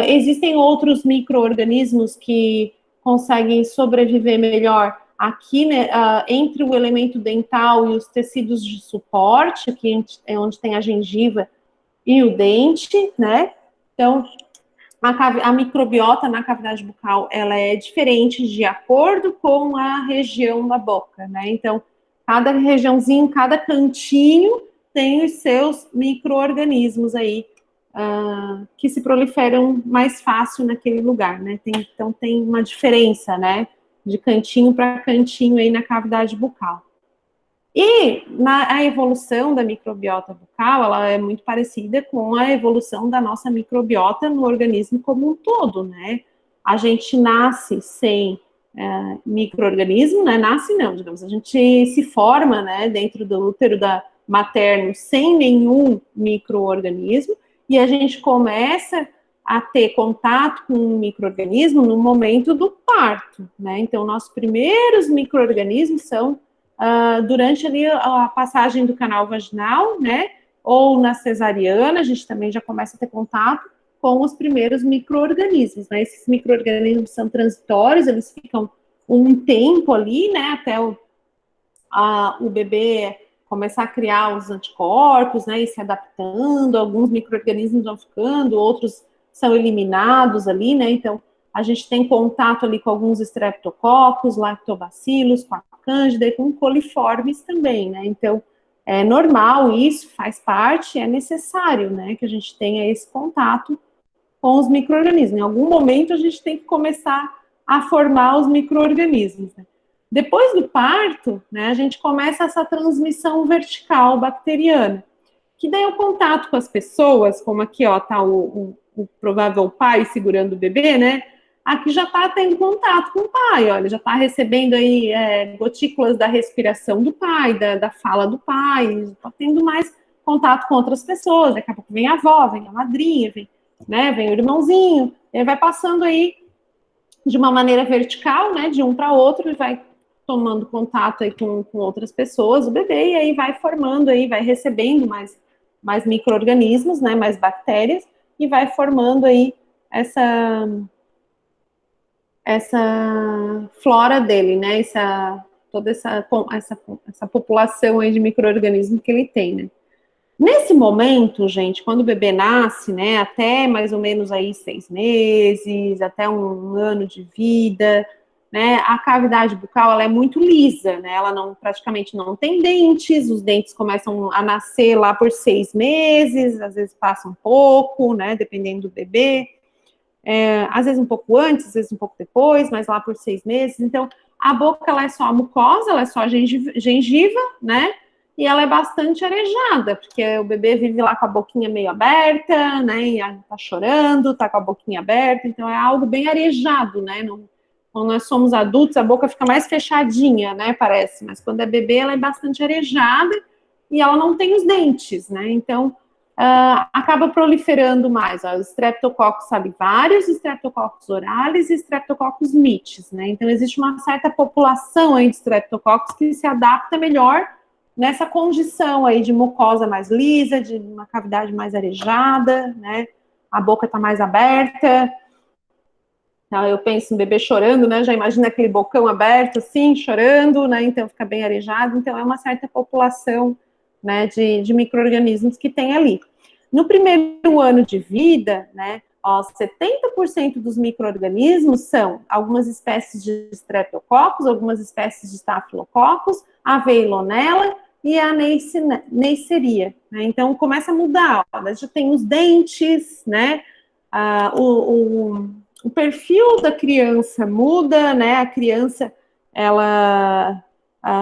Existem outros micro-organismos que conseguem sobreviver melhor aqui, né, entre o elemento dental e os tecidos de suporte, aqui é onde tem a gengiva e o dente, né? Então, a microbiota na cavidade bucal, ela é diferente de acordo com a região da boca, né? Então, cada regiãozinho, cada cantinho tem os seus micro-organismos aí, que se proliferam mais fácil naquele lugar, né? Então, tem uma diferença, né? De cantinho para cantinho aí na cavidade bucal. E a evolução da microbiota bucal, ela é muito parecida com a evolução da nossa microbiota no organismo como um todo, né? a gente nasce sem micro-organismo, né? Nasce não, digamos, a gente se forma, né, dentro do útero materno sem nenhum micro-organismo, e a gente começa a ter contato com um micro-organismo no momento do parto, né? Então, nossos primeiros micro-organismos são durante ali a passagem do canal vaginal, né? Ou na cesariana, a gente também já começa a ter contato com os primeiros micro-organismos, né? Esses micro-organismos são transitórios, eles ficam um tempo ali, né? Até o bebê começar a criar os anticorpos, né? E se adaptando, alguns micro-organismos vão ficando, outros são eliminados ali, né? Então, a gente tem contato ali com alguns estreptococos, lactobacilos, com a cândida e com coliformes também, né? Então, é normal isso, faz parte, é necessário, né? Que a gente tenha esse contato com os micro-organismos. Em algum momento, a gente tem que começar a formar os micro-organismos, né? Depois do parto, né, a gente começa essa transmissão vertical bacteriana, que daí é o contato com as pessoas, como aqui, ó, tá o provável pai segurando o bebê, né? Aqui já tá tendo contato com o pai, ó, ele já tá recebendo aí gotículas da respiração do pai, da fala do pai, já tá tendo mais contato com outras pessoas, daqui a pouco vem a avó, vem a madrinha, vem o irmãozinho, ele vai passando aí de uma maneira vertical, né, de um para outro, e vai tomando contato aí com outras pessoas, o bebê, e aí vai formando aí, vai recebendo mais micro-organismos, né, mais bactérias, e vai formando aí essa flora dele, né, toda essa população aí de micro-organismos que ele tem, né. Nesse momento, gente, quando o bebê nasce, né, até mais ou menos aí 6 meses, até um ano de vida, né, a cavidade bucal, ela é muito lisa, né, ela praticamente não tem dentes, os dentes começam a nascer lá por 6 meses, às vezes passa um pouco, né, dependendo do bebê, às vezes um pouco antes, às vezes um pouco depois, mas lá por 6 meses. Então, a boca, ela é só mucosa, ela é só gengiva, né, e ela é bastante arejada, porque o bebê vive lá com a boquinha meio aberta, né, e tá chorando, tá com a boquinha aberta, então é algo bem arejado, né, quando nós somos adultos, a boca fica mais fechadinha, né, parece, mas quando é bebê, ela é bastante arejada, e ela não tem os dentes, né, então acaba proliferando mais, ó, os streptococcus salivares, streptococcus oralis e streptococcus mitis, né, então existe uma certa população aí de streptococcus que se adapta melhor nessa condição aí de mucosa mais lisa, de uma cavidade mais arejada, né, a boca tá mais aberta. Então, eu penso no bebê chorando, né, já imagina aquele bocão aberto assim, chorando, né, então fica bem arejado, então é uma certa população, né, de micro-organismos que tem ali. No primeiro ano de vida, né, 70% dos micro-organismos são algumas espécies de streptococcus, algumas espécies de staphylococcus, a veilonella e a neisseria, né? Então começa a mudar, já tem os dentes, né? O perfil da criança muda, né? A criança, ela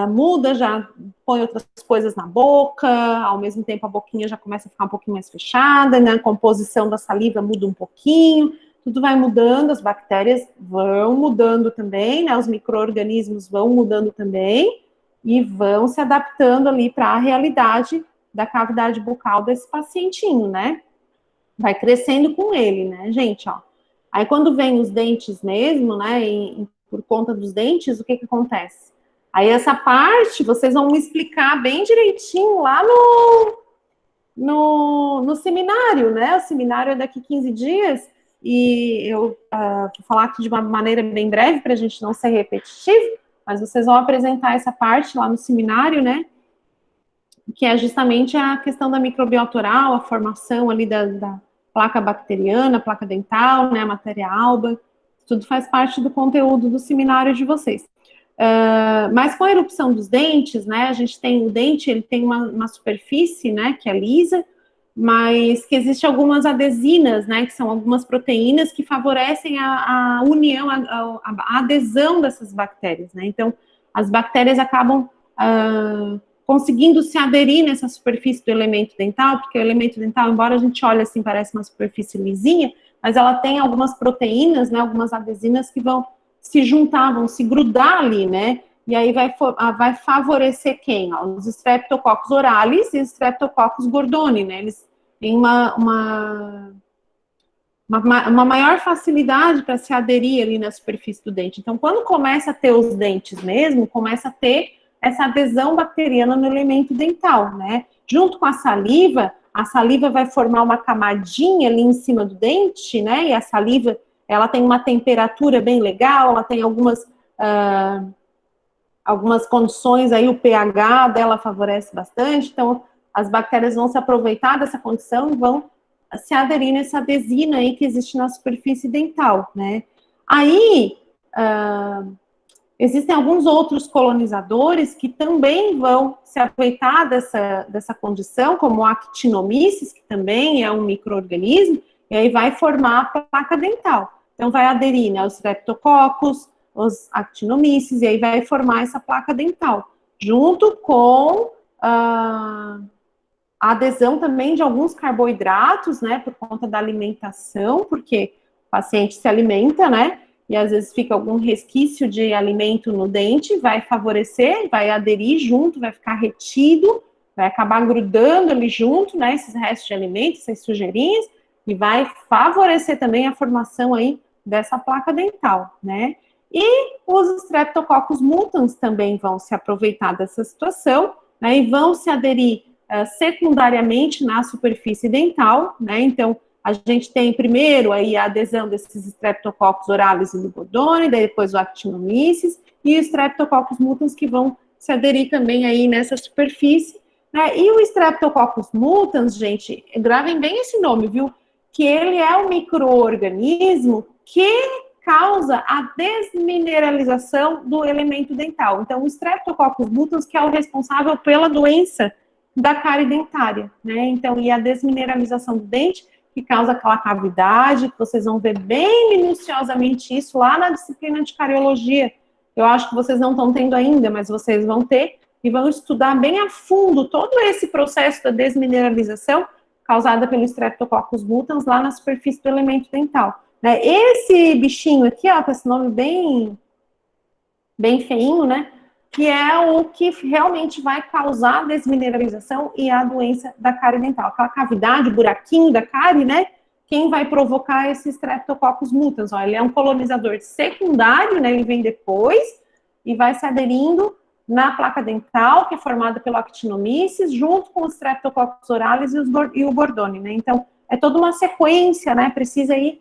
muda, já põe outras coisas na boca, ao mesmo tempo a boquinha já começa a ficar um pouquinho mais fechada, né? A composição da saliva muda um pouquinho, tudo vai mudando, as bactérias vão mudando também, né? Os micro-organismos vão mudando também, e vão se adaptando ali para a realidade da cavidade bucal desse pacientinho, né? Vai crescendo com ele, né, gente, ó. Aí quando vem os dentes mesmo, né, por conta dos dentes, o que acontece? Aí essa parte, vocês vão me explicar bem direitinho lá no seminário, né? O seminário é daqui 15 dias, e eu vou falar aqui de uma maneira bem breve, para a gente não ser repetitivo, mas vocês vão apresentar essa parte lá no seminário, né? Que é justamente a questão da microbiota oral, a formação ali da placa bacteriana, placa dental, né? A matéria alba, tudo faz parte do conteúdo do seminário de vocês. Mas com a erupção dos dentes, né? A gente tem o dente, ele tem uma superfície, né? Que é lisa, mas que existem algumas adesinas, né, que são algumas proteínas que favorecem a união, a adesão dessas bactérias, né, então as bactérias acabam conseguindo se aderir nessa superfície do elemento dental, porque o elemento dental, embora a gente olhe assim, parece uma superfície lisinha, mas ela tem algumas proteínas, né, algumas adesinas que vão se juntar, vão se grudar ali, né, e aí vai favorecer quem? Ó, os Streptococcus oralis e Streptococcus gordoni, né, eles têm uma maior facilidade para se aderir ali na superfície do dente. Então, quando começa a ter os dentes mesmo, começa a ter essa adesão bacteriana no elemento dental, né? Junto com a saliva vai formar uma camadinha ali em cima do dente, né? E a saliva, ela tem uma temperatura bem legal, ela tem algumas condições aí, o pH dela favorece bastante, então as bactérias vão se aproveitar dessa condição e vão se aderir nessa adesina aí que existe na superfície dental, né? Aí, existem alguns outros colonizadores que também vão se aproveitar dessa condição, como o Actinomyces, que também é um micro-organismo, e aí vai formar a placa dental. Então, vai aderir, né, os Streptococcus, os Actinomyces, e aí vai formar essa placa dental, junto com a adesão também de alguns carboidratos, né, por conta da alimentação, porque o paciente se alimenta, né, e às vezes fica algum resquício de alimento no dente, vai favorecer, vai aderir junto, vai ficar retido, vai acabar grudando ali junto, né, esses restos de alimento, essas sujeirinhas, e vai favorecer também a formação aí dessa placa dental, né. E os Streptococcus mutans também vão se aproveitar dessa situação, né, e vão se aderir secundariamente na superfície dental, né, então a gente tem primeiro aí a adesão desses Streptococcus oralis e do gordoni, daí depois o Actinomyces e os Streptococcus mutans que vão se aderir também aí nessa superfície, né, e o Streptococcus mutans, gente, gravem bem esse nome, viu, que ele é um micro-organismo que causa a desmineralização do elemento dental. Então, o Streptococcus mutans que é o responsável pela doença da cárie dentária, né? Então, e a desmineralização do dente, que causa aquela cavidade, que vocês vão ver bem minuciosamente isso lá na disciplina de cariologia. Eu acho que vocês não estão tendo ainda, mas vocês vão ter e vão estudar bem a fundo todo esse processo da desmineralização causada pelo Streptococcus mutans lá na superfície do elemento dental. Né? Esse bichinho aqui, ó, com esse nome bem feinho, né? Que é o que realmente vai causar a desmineralização e a doença da cárie dental. Aquela cavidade, buraquinho da cárie, né? Quem vai provocar esse Streptococcus mutans? Ó, ele é um colonizador secundário, né? Ele vem depois e vai se aderindo na placa dental, que é formada pelo Actinomyces, junto com os Streptococcus oralis e o gordoni, né? Então, é toda uma sequência, né? Precisa ir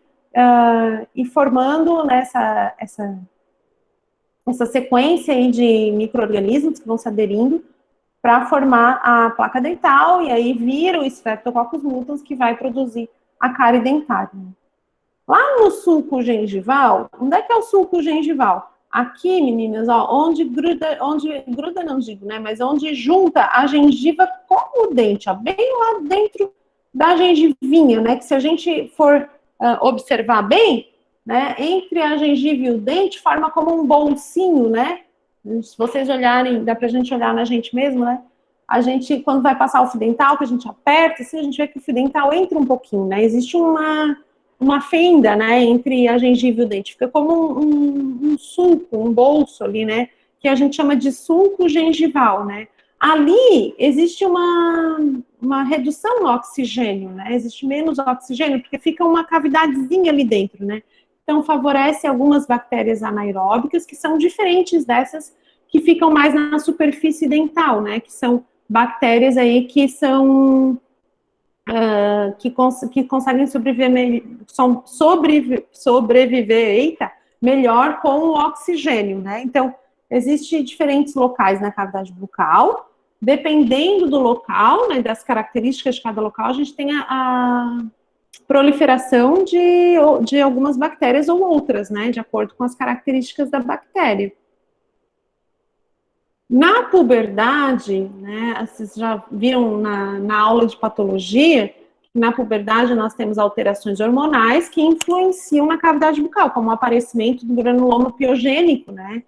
formando nessa essa sequência aí de micro-organismos que vão se aderindo para formar a placa dental, e aí vira o Streptococcus mutans que vai produzir a cárie dentária. Lá no sulco gengival, onde é que é o sulco gengival? Aqui, meninas, ó, onde gruda não digo, né, mas onde junta a gengiva com o dente, ó, bem lá dentro da gengivinha, né, que se a gente for observar bem, né, entre a gengiva e o dente, forma como um bolsinho, né? Se vocês olharem, dá pra gente olhar na gente mesmo, né? A gente, quando vai passar o fio dental, que a gente aperta, assim, a gente vê que o fio dental entra um pouquinho, né? Existe uma fenda, né, entre a gengiva e o dente. Fica como um sulco, um bolso ali, né? Que a gente chama de sulco gengival, né? Ali existe uma redução no oxigênio, né? Existe menos oxigênio, porque fica uma cavidadezinha ali dentro, né? Então, favorece algumas bactérias anaeróbicas, que são diferentes dessas que ficam mais na superfície dental, né? Que são bactérias aí que são... que conseguem sobreviver melhor com o oxigênio, né? Então, existem diferentes locais na cavidade bucal. Dependendo do local, né, das características de cada local, a gente tem a proliferação de algumas bactérias ou outras, né, de acordo com as características da bactéria. Na puberdade, né, vocês já viram na aula de patologia, que na puberdade nós temos alterações hormonais que influenciam na cavidade bucal, como o aparecimento do granuloma piogênico, né.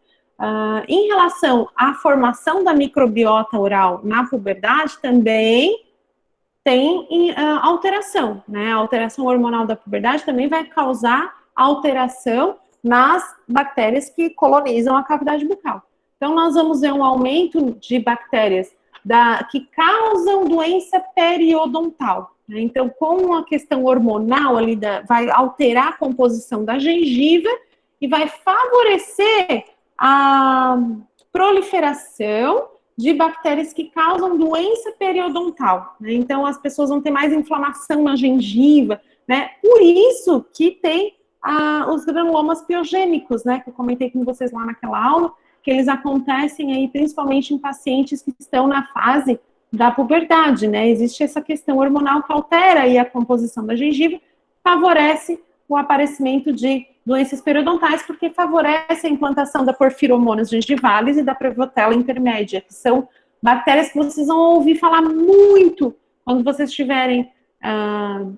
Em relação à formação da microbiota oral na puberdade, também tem alteração, né? A alteração hormonal da puberdade também vai causar alteração nas bactérias que colonizam a cavidade bucal. Então, nós vamos ver um aumento de bactérias que causam doença periodontal. Né? Então, com a questão hormonal ali, vai alterar a composição da gengiva e vai favorecer a proliferação de bactérias que causam doença periodontal. Né? Então, as pessoas vão ter mais inflamação na gengiva, né? Por isso que tem os granulomas piogênicos, né? Que eu comentei com vocês lá naquela aula, que eles acontecem aí principalmente em pacientes que estão na fase da puberdade, né? Existe essa questão hormonal que altera aí a composição da gengiva, favorece o aparecimento de doenças periodontais, porque favorece a implantação da porfiromonas gengivales e da Prevotella intermédia, que são bactérias que vocês vão ouvir falar muito quando vocês tiverem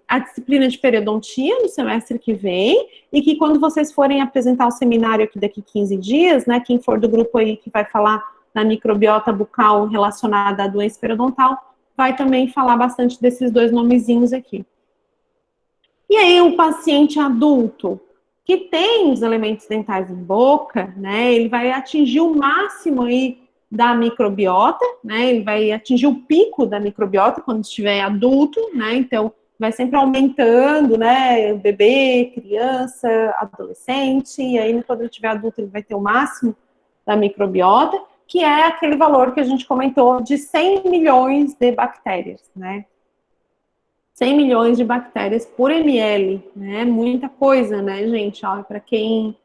a disciplina de periodontia no semestre que vem, e que quando vocês forem apresentar o seminário aqui daqui 15 dias, né, quem for do grupo aí que vai falar na microbiota bucal relacionada à doença periodontal, vai também falar bastante desses dois nomezinhos aqui. E aí o paciente adulto, que tem os elementos dentais em boca, né, ele vai atingir o máximo aí da microbiota, né, ele vai atingir o pico da microbiota quando estiver adulto, né, então vai sempre aumentando, né, bebê, criança, adolescente, e aí quando ele estiver adulto ele vai ter o máximo da microbiota, que é aquele valor que a gente comentou de 100 milhões de bactérias, né. 100 milhões de bactérias por ml, né? Muita coisa, né, gente? Para quem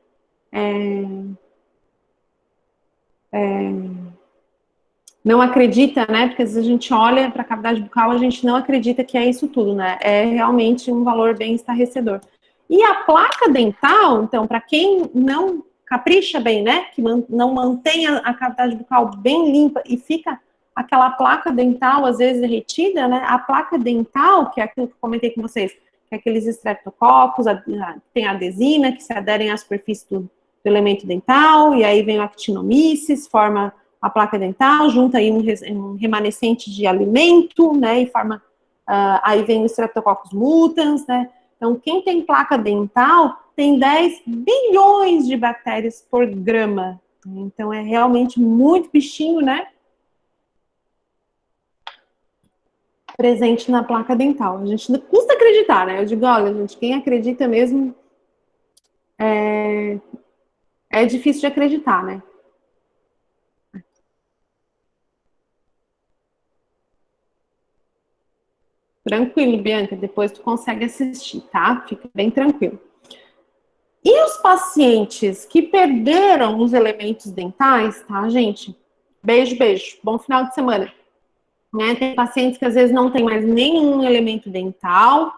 não acredita, né? Porque às vezes a gente olha para a cavidade bucal, a gente não acredita que é isso tudo, né? É realmente um valor bem estarrecedor. E a placa dental, então, para quem não capricha bem, né? Que não mantém a cavidade bucal bem limpa e fica aquela placa dental, às vezes, derretida, né? A placa dental, que é aquilo que eu comentei com vocês, que é aqueles estreptococos, tem a adesina, que se aderem à superfície do elemento dental, e aí vem o actinomyces, forma a placa dental, junta aí um remanescente de alimento, né? E forma, aí vem o Streptococcus mutans, né? Então, quem tem placa dental tem 10 bilhões de bactérias por grama. Então, é realmente muito bichinho, né? Presente na placa dental. A gente custa acreditar, né? Eu digo, olha, gente, quem acredita mesmo é difícil de acreditar, né? Tranquilo, Bianca, depois tu consegue assistir, tá? Fica bem tranquilo. E os pacientes que perderam os elementos dentais, tá, gente? Beijo, beijo. Bom final de semana. Né? Tem pacientes que às vezes não tem mais nenhum elemento dental,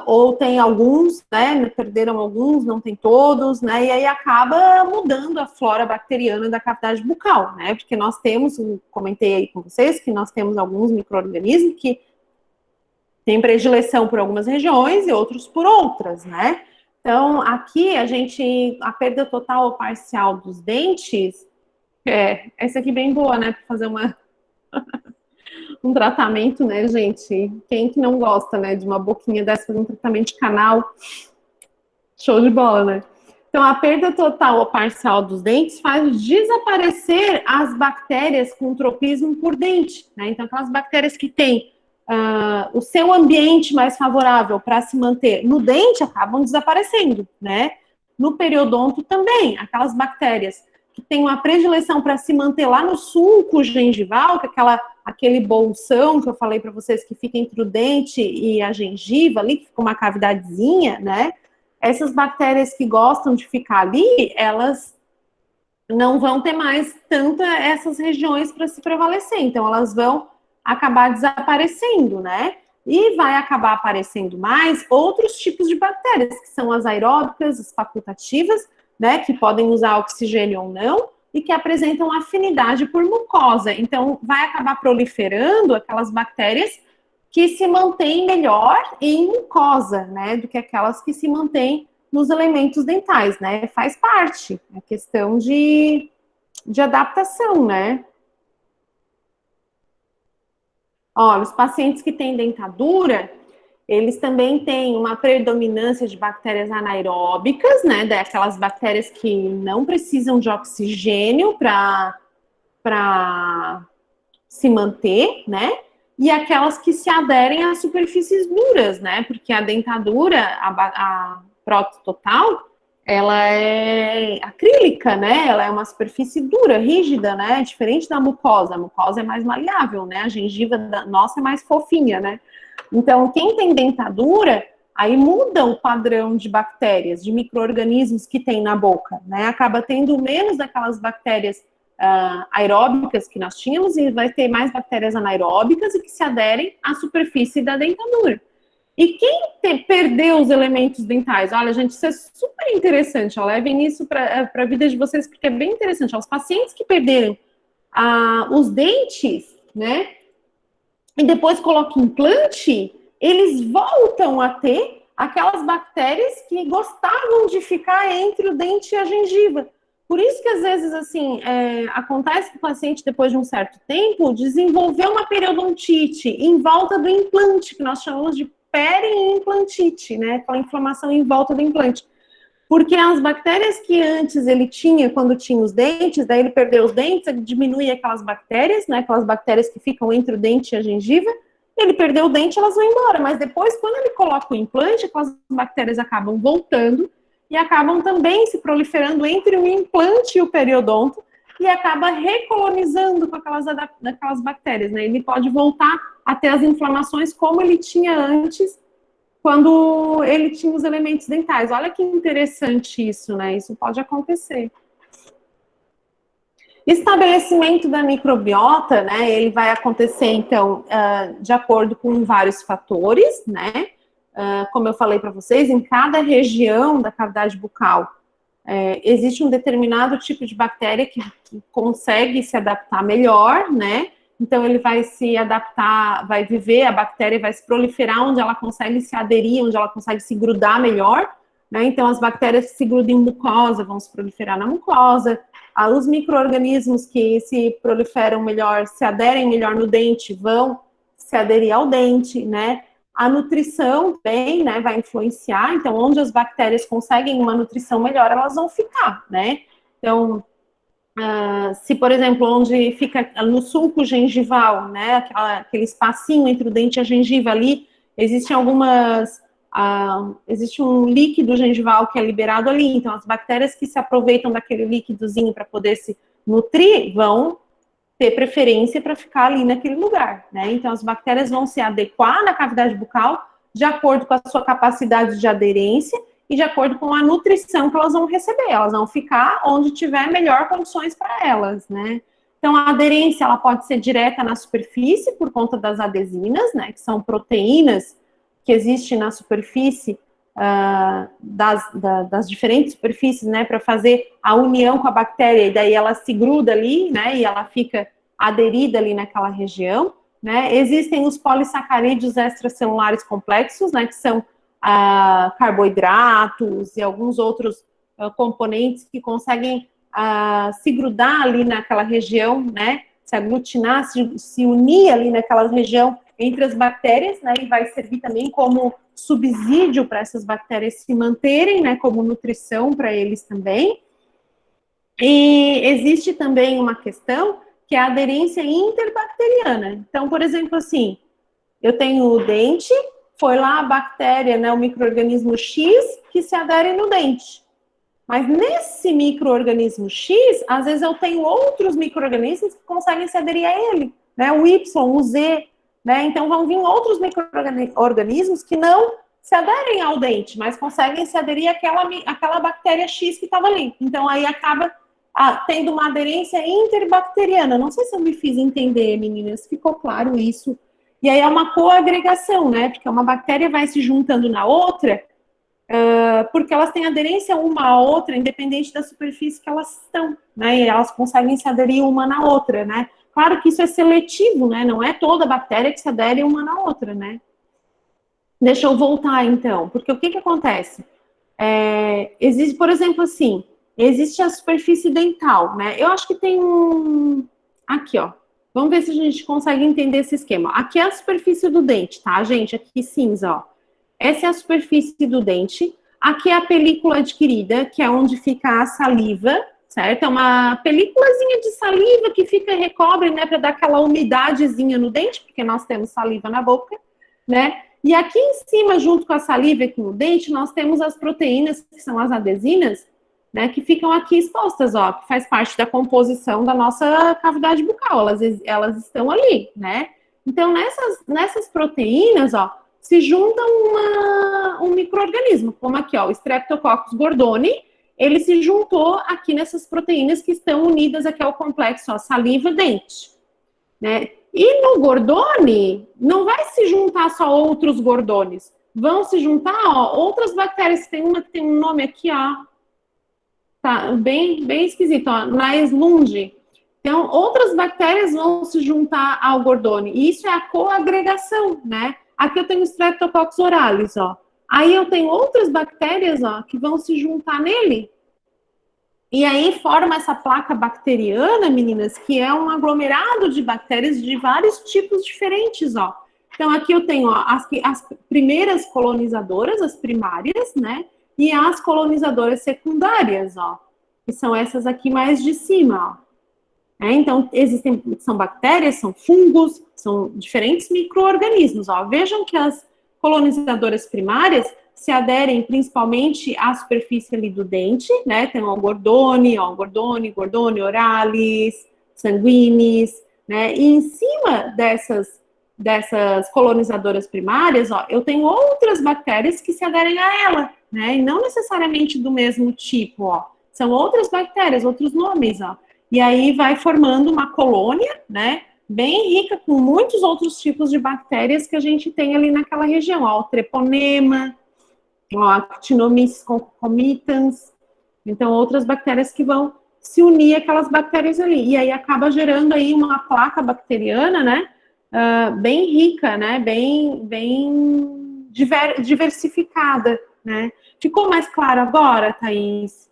ou tem alguns, né? Perderam alguns, não tem todos, né? E aí acaba mudando a flora bacteriana da cavidade bucal, né? Porque nós temos, comentei aí com vocês, que nós temos alguns micro-organismos que têm predileção por algumas regiões e outros por outras, né? Então, aqui a perda total ou parcial dos dentes, essa aqui bem boa, né? Para fazer um tratamento, né, gente? Quem que não gosta, né, de uma boquinha dessa, fazer um tratamento de canal? Show de bola, né? Então, a perda total ou parcial dos dentes faz desaparecer as bactérias com tropismo por dente, né? Então, aquelas bactérias que têm o seu ambiente mais favorável para se manter no dente acabam desaparecendo, né? No periodonto também, aquelas bactérias que têm uma predileção para se manter lá no sulco gengival, que é aquele bolsão que eu falei para vocês que fica entre o dente e a gengiva ali, que fica uma cavidadezinha, né? Essas bactérias que gostam de ficar ali, elas não vão ter mais tanto essas regiões para se prevalecer, então elas vão acabar desaparecendo, né? E vai acabar aparecendo mais outros tipos de bactérias, que são as aeróbicas, as facultativas, né? Que podem usar oxigênio ou não, e que apresentam afinidade por mucosa. Então, vai acabar proliferando aquelas bactérias que se mantêm melhor em mucosa, né? Do que aquelas que se mantêm nos elementos dentais, né? Faz parte, é questão de adaptação, né? Olha, os pacientes que têm dentadura, eles também têm uma predominância de bactérias anaeróbicas, né? Daquelas bactérias que não precisam de oxigênio para se manter, né? E aquelas que se aderem a superfícies duras, né? Porque a dentadura, a prótese total, ela é acrílica, né? Ela é uma superfície dura, rígida, né? Diferente da mucosa. A mucosa é mais maleável, né? A gengiva nossa é mais fofinha, né? Então, quem tem dentadura, aí muda o padrão de bactérias, de micro-organismos que tem na boca, né? Acaba tendo menos daquelas bactérias aeróbicas que nós tínhamos e vai ter mais bactérias anaeróbicas e que se aderem à superfície da dentadura. E quem perdeu os elementos dentais? Olha, gente, isso é super interessante. Ó, levem isso para a vida de vocês, porque é bem interessante. Ó, os pacientes que perderam os dentes, né? E depois colocam implante, eles voltam a ter aquelas bactérias que gostavam de ficar entre o dente e a gengiva. Por isso que, às vezes, assim, acontece que o paciente, depois de um certo tempo, desenvolveu uma periodontite em volta do implante, que nós chamamos de periimplantite, né? Aquela inflamação em volta do implante. Porque as bactérias que antes ele tinha, quando tinha os dentes, daí ele perdeu os dentes, ele diminui aquelas bactérias, né? Aquelas bactérias que ficam entre o dente e a gengiva, ele perdeu o dente, elas vão embora. Mas depois, quando ele coloca o implante, aquelas bactérias acabam voltando e acabam também se proliferando entre o implante e o periodonto e acaba recolonizando com aquelas bactérias, né? Ele pode voltar a ter as inflamações como ele tinha antes, quando ele tinha os elementos dentais. Olha que interessante isso, né? Isso pode acontecer. Estabelecimento da microbiota, né? Ele vai acontecer, então, de acordo com vários fatores, né? Como eu falei para vocês, em cada região da cavidade bucal existe um determinado tipo de bactéria que consegue se adaptar melhor, né? Então, ele vai se adaptar, vai viver, a bactéria vai se proliferar onde ela consegue se aderir, onde ela consegue se grudar melhor, né? Então, as bactérias que se grudam em mucosa vão se proliferar na mucosa. Os micro-organismos que se proliferam melhor, se aderem melhor no dente, vão se aderir ao dente, né? A nutrição também, né, vai influenciar. Então, onde as bactérias conseguem uma nutrição melhor, elas vão ficar, né? Então, se, por exemplo, onde fica no sulco gengival, né, aquele espacinho entre o dente e a gengiva ali, existem existe um líquido gengival que é liberado ali, então as bactérias que se aproveitam daquele líquidozinho para poder se nutrir, vão ter preferência para ficar ali naquele lugar, né, então as bactérias vão se adequar na cavidade bucal de acordo com a sua capacidade de aderência e de acordo com a nutrição que elas vão receber, elas vão ficar onde tiver melhor condições para elas, né. Então, a aderência, ela pode ser direta na superfície, por conta das adesinas, né, que são proteínas que existem na superfície, das diferentes superfícies, né, para fazer a união com a bactéria, e daí ela se gruda ali, né, e ela fica aderida ali naquela região, né. Existem os polissacarídeos extracelulares complexos, né, que são carboidratos e alguns outros componentes que conseguem se grudar ali naquela região, né, se aglutinar, se unir ali naquela região entre as bactérias, né, e vai servir também como subsídio para essas bactérias se manterem, né, como nutrição para eles também. E existe também uma questão que é a aderência interbacteriana. Então, por exemplo, assim, eu tenho o dente, foi lá a bactéria, né, o micro-organismo X, que se adere no dente. Mas nesse micro-organismo X, às vezes eu tenho outros micro-organismos que conseguem se aderir a ele, né, o Y, o Z, né, então vão vir outros micro-organismos que não se aderem ao dente, mas conseguem se aderir àquela bactéria X que estava ali. Então aí acaba tendo uma aderência interbacteriana. Não sei se eu me fiz entender, meninas, ficou claro isso? E aí é uma coagregação, né? Porque uma bactéria vai se juntando na outra, porque elas têm aderência uma à outra, independente da superfície que elas estão, né? E elas conseguem se aderir uma na outra, né? Claro que isso é seletivo, né? Não é toda bactéria que se adere uma na outra, né? Deixa eu voltar, então, porque o que acontece? Existe, por exemplo, assim, existe a superfície dental, né? Eu acho que tem aqui, ó. Vamos ver se a gente consegue entender esse esquema. Aqui é a superfície do dente, tá, gente? Aqui cinza, ó. Essa é a superfície do dente. Aqui é a película adquirida, que é onde fica a saliva, certo? É uma películazinha de saliva que fica, recobre, né, para dar aquela umidadezinha no dente, porque nós temos saliva na boca, né? E aqui em cima, junto com a saliva aqui no dente, nós temos as proteínas, que são as adesinas, né, que ficam aqui expostas, ó, que faz parte da composição da nossa cavidade bucal, elas estão ali, né? Então, nessas proteínas, ó, se junta um micro-organismo, como aqui, ó, o Streptococcus gordoni, ele se juntou aqui nessas proteínas que estão unidas aqui ao complexo, ó, saliva-dente, né? E no gordone, não vai se juntar só outros gordones, vão se juntar, ó, outras bactérias, tem uma que tem um nome aqui, ó, tá bem esquisito, ó, Naeslunge. Então, outras bactérias vão se juntar ao gordone, e isso é a coagregação, né? Aqui eu tenho Streptococcus oralis, ó. Aí eu tenho outras bactérias, ó, que vão se juntar nele. E aí forma essa placa bacteriana, meninas, que é um aglomerado de bactérias de vários tipos diferentes, ó. Então, aqui eu tenho, ó, as primeiras colonizadoras, as primárias, né? E as colonizadoras secundárias, ó. Que são essas aqui mais de cima, ó. Então, são bactérias, são fungos, são diferentes micro-organismos, ó. Vejam que as colonizadoras primárias se aderem principalmente à superfície ali do dente, né? Tem o gordone, oralis, sanguinis, né? E em cima dessas colonizadoras primárias, ó, eu tenho outras bactérias que se aderem a ela, né? E não necessariamente do mesmo tipo, ó. São outras bactérias, outros nomes, ó. E aí vai formando uma colônia, né? Bem rica, com muitos outros tipos de bactérias que a gente tem ali naquela região, ó. O treponema, ó, Actinomyces concomitans. Então, outras bactérias que vão se unir àquelas bactérias ali. E aí acaba gerando aí uma placa bacteriana, né? Bem rica, né? Bem diversificada, né? Ficou mais claro agora, Thaís?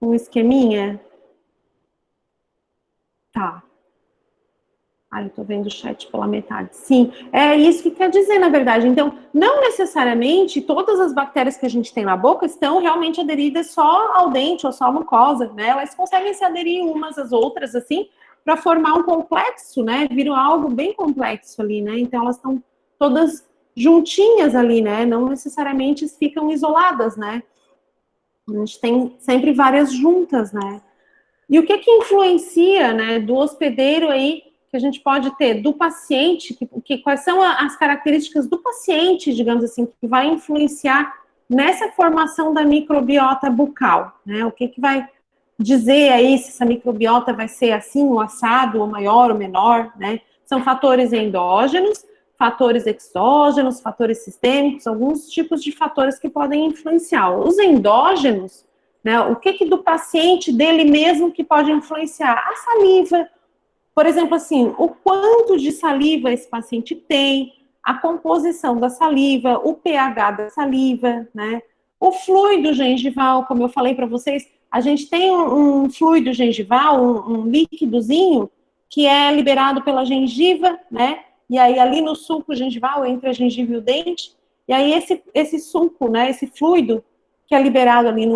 Um esqueminha? Tá. Ah, eu tô vendo o chat pela metade. Sim, é isso que quer dizer, na verdade. Então, não necessariamente todas as bactérias que a gente tem na boca estão realmente aderidas só ao dente ou só à mucosa, né? Elas conseguem se aderir umas às outras, assim, para formar um complexo, né? Viram algo bem complexo ali, né? Então, elas estão todas juntinhas ali, né? Não necessariamente ficam isoladas, né? A gente tem sempre várias juntas, né? E o que influencia, né, do hospedeiro aí, que a gente pode ter do paciente, quais são as características do paciente, digamos assim, que vai influenciar nessa formação da microbiota bucal, né? O que vai dizer aí se essa microbiota vai ser assim, ou assado, ou maior, ou menor, né? São fatores endógenos, fatores exógenos, fatores sistêmicos, alguns tipos de fatores que podem influenciar. Os endógenos, né, o que do paciente, dele mesmo, que pode influenciar? A saliva, por exemplo, assim, o quanto de saliva esse paciente tem, a composição da saliva, o pH da saliva, né? O fluido gengival, como eu falei para vocês, a gente tem um fluido gengival, um líquidozinho, que é liberado pela gengiva, né? E aí ali no sulco gengival, entre a gengiva e o dente, e aí esse suco, né, esse fluido, que é liberado ali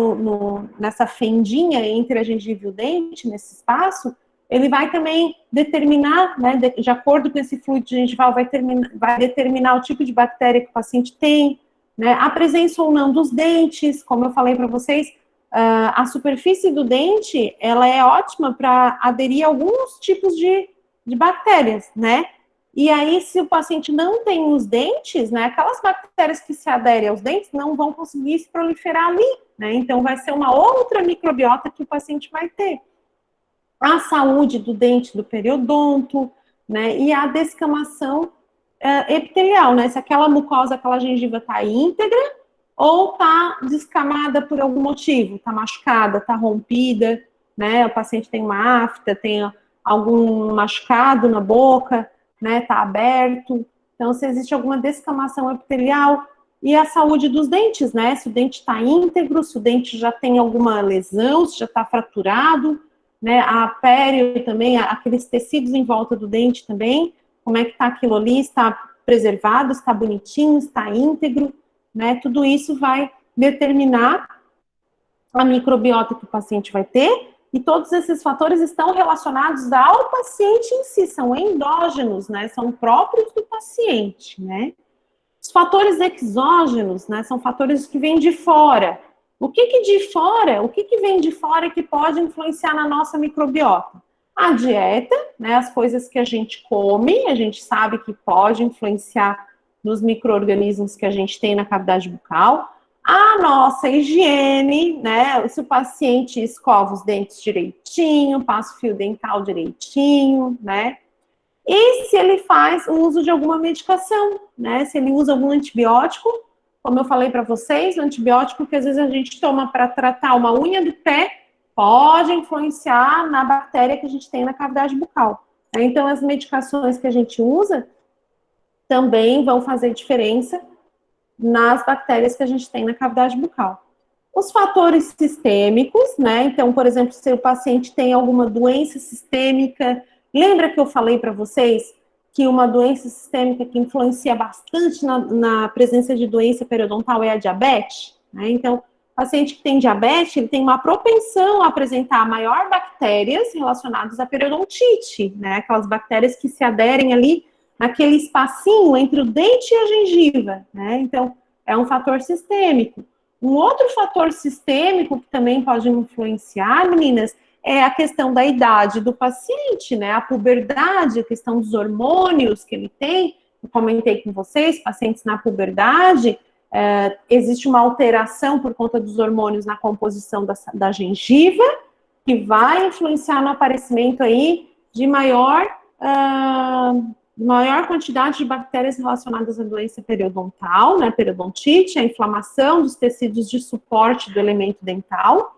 nessa fendinha entre a gengiva e o dente, nesse espaço, ele vai também determinar, né, de acordo com esse fluido gengival, vai determinar o tipo de bactéria que o paciente tem, né, a presença ou não dos dentes, como eu falei para vocês, a superfície do dente, ela é ótima para aderir a alguns tipos de bactérias, né, e aí, se o paciente não tem os dentes, né, aquelas bactérias que se aderem aos dentes não vão conseguir se proliferar ali, né, então vai ser uma outra microbiota que o paciente vai ter. A saúde do dente do periodonto, né, e a descamação epitelial, né, se aquela mucosa, aquela gengiva está íntegra ou está descamada por algum motivo, está machucada, está rompida, né, o paciente tem uma afta, tem algum machucado na boca, né, tá aberto, então se existe alguma descamação epitelial, e a saúde dos dentes, né, se o dente está íntegro, se o dente já tem alguma lesão, se já está fraturado, né? A pério também, aqueles tecidos em volta do dente também, como é que está aquilo ali, está preservado, está bonitinho, está íntegro, né? Tudo isso vai determinar a microbiota que o paciente vai ter, e todos esses fatores estão relacionados ao paciente em si, são endógenos, né? São próprios do paciente, né? Os fatores exógenos, né? São fatores que vêm de fora. O que de fora, o que vem de fora que pode influenciar na nossa microbiota? A dieta, né? As coisas que a gente come, a gente sabe que pode influenciar nos micro-organismos que a gente tem na cavidade bucal. A nossa higiene, né? Se o paciente escova os dentes direitinho, passa o fio dental direitinho, né? E se ele faz o uso de alguma medicação, né? Se ele usa algum antibiótico, como eu falei para vocês, o antibiótico que às vezes a gente toma para tratar uma unha do pé pode influenciar na bactéria que a gente tem na cavidade bucal. Então, as medicações que a gente usa também vão fazer diferença nas bactérias que a gente tem na cavidade bucal. Os fatores sistêmicos, né? Então, por exemplo, se o paciente tem alguma doença sistêmica, lembra que eu falei para vocês que uma doença sistêmica que influencia bastante na presença de doença periodontal é a diabetes? Né? Então, o paciente que tem diabetes, ele tem uma propensão a apresentar maior bactérias relacionadas à periodontite, né? Aquelas bactérias que se aderem ali naquele espacinho entre o dente e a gengiva, né? Então, é um fator sistêmico. Um outro fator sistêmico que também pode influenciar, meninas, é a questão da idade do paciente, né? A puberdade, a questão dos hormônios que ele tem. Eu comentei com vocês, pacientes na puberdade, existe uma alteração por conta dos hormônios na composição da gengiva, que vai influenciar no aparecimento aí de maior quantidade de bactérias relacionadas à doença periodontal, né, periodontite, a inflamação dos tecidos de suporte do elemento dental,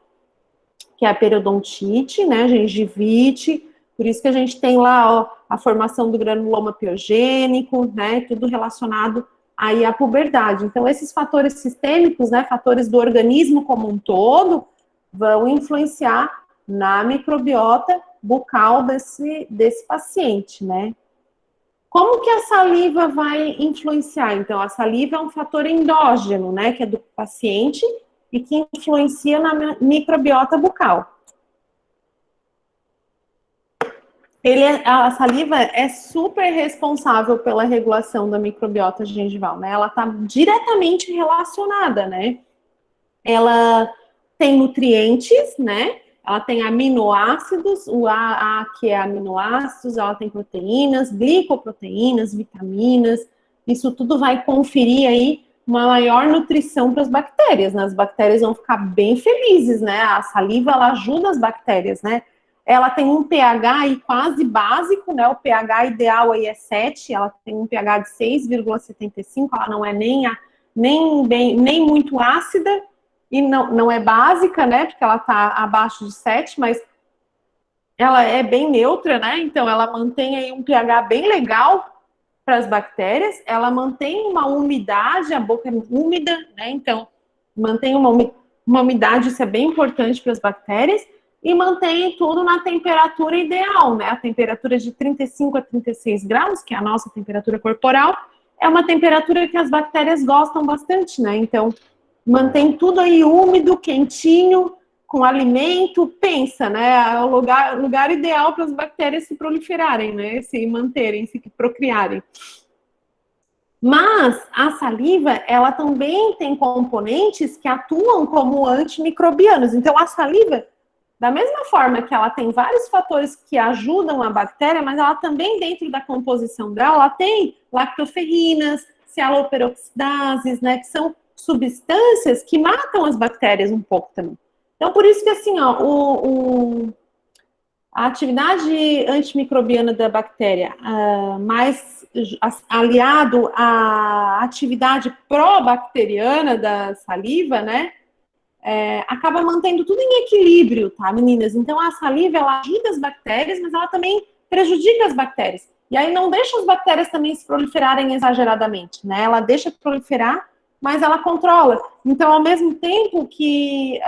que é a periodontite, né, gengivite, por isso que a gente tem lá, ó, a formação do granuloma piogênico, né, tudo relacionado aí à puberdade. Então, esses fatores sistêmicos, né, fatores do organismo como um todo, vão influenciar na microbiota bucal desse paciente, né. Como que a saliva vai influenciar? Então, a saliva é um fator endógeno, né, que é do paciente e que influencia na microbiota bucal. A saliva é super responsável pela regulação da microbiota gengival, né? Ela está diretamente relacionada, né? Ela tem nutrientes, né? Ela tem aminoácidos, o A que é aminoácidos, ela tem proteínas, glicoproteínas, vitaminas, isso tudo vai conferir aí uma maior nutrição para as bactérias, né? As bactérias vão ficar bem felizes, né? A saliva, ela ajuda as bactérias, né? Ela tem um pH aí quase básico, né? O pH ideal aí é 7, ela tem um pH de 6,75, ela não é nem muito ácida, e não é básica, né, porque ela está abaixo de 7, mas ela é bem neutra, né, então ela mantém aí um pH bem legal para as bactérias, ela mantém uma umidade, a boca é úmida, né, então mantém uma umidade, isso é bem importante para as bactérias, e mantém tudo na temperatura ideal, né, a temperatura de 35 a 36 graus, que é a nossa temperatura corporal, é uma temperatura que as bactérias gostam bastante, né, então mantém tudo aí úmido, quentinho, com alimento, pensa, né? É o lugar ideal para as bactérias se proliferarem, né? Se manterem, se procriarem. Mas a saliva, ela também tem componentes que atuam como antimicrobianos. Então, a saliva, da mesma forma que ela tem vários fatores que ajudam a bactéria, mas ela também, dentro da composição dela, ela tem lactoferrinas, cialoperoxidases, né? Que são substâncias que matam as bactérias um pouco também. Então, por isso que, assim, ó, a atividade antimicrobiana da bactéria, mais aliado à atividade pró-bacteriana da saliva, né, acaba mantendo tudo em equilíbrio, tá, meninas? Então, a saliva, ela ajuda as bactérias, mas ela também prejudica as bactérias. E aí não deixa as bactérias também se proliferarem exageradamente, né? Ela deixa proliferar, mas ela controla. Então, ao mesmo tempo que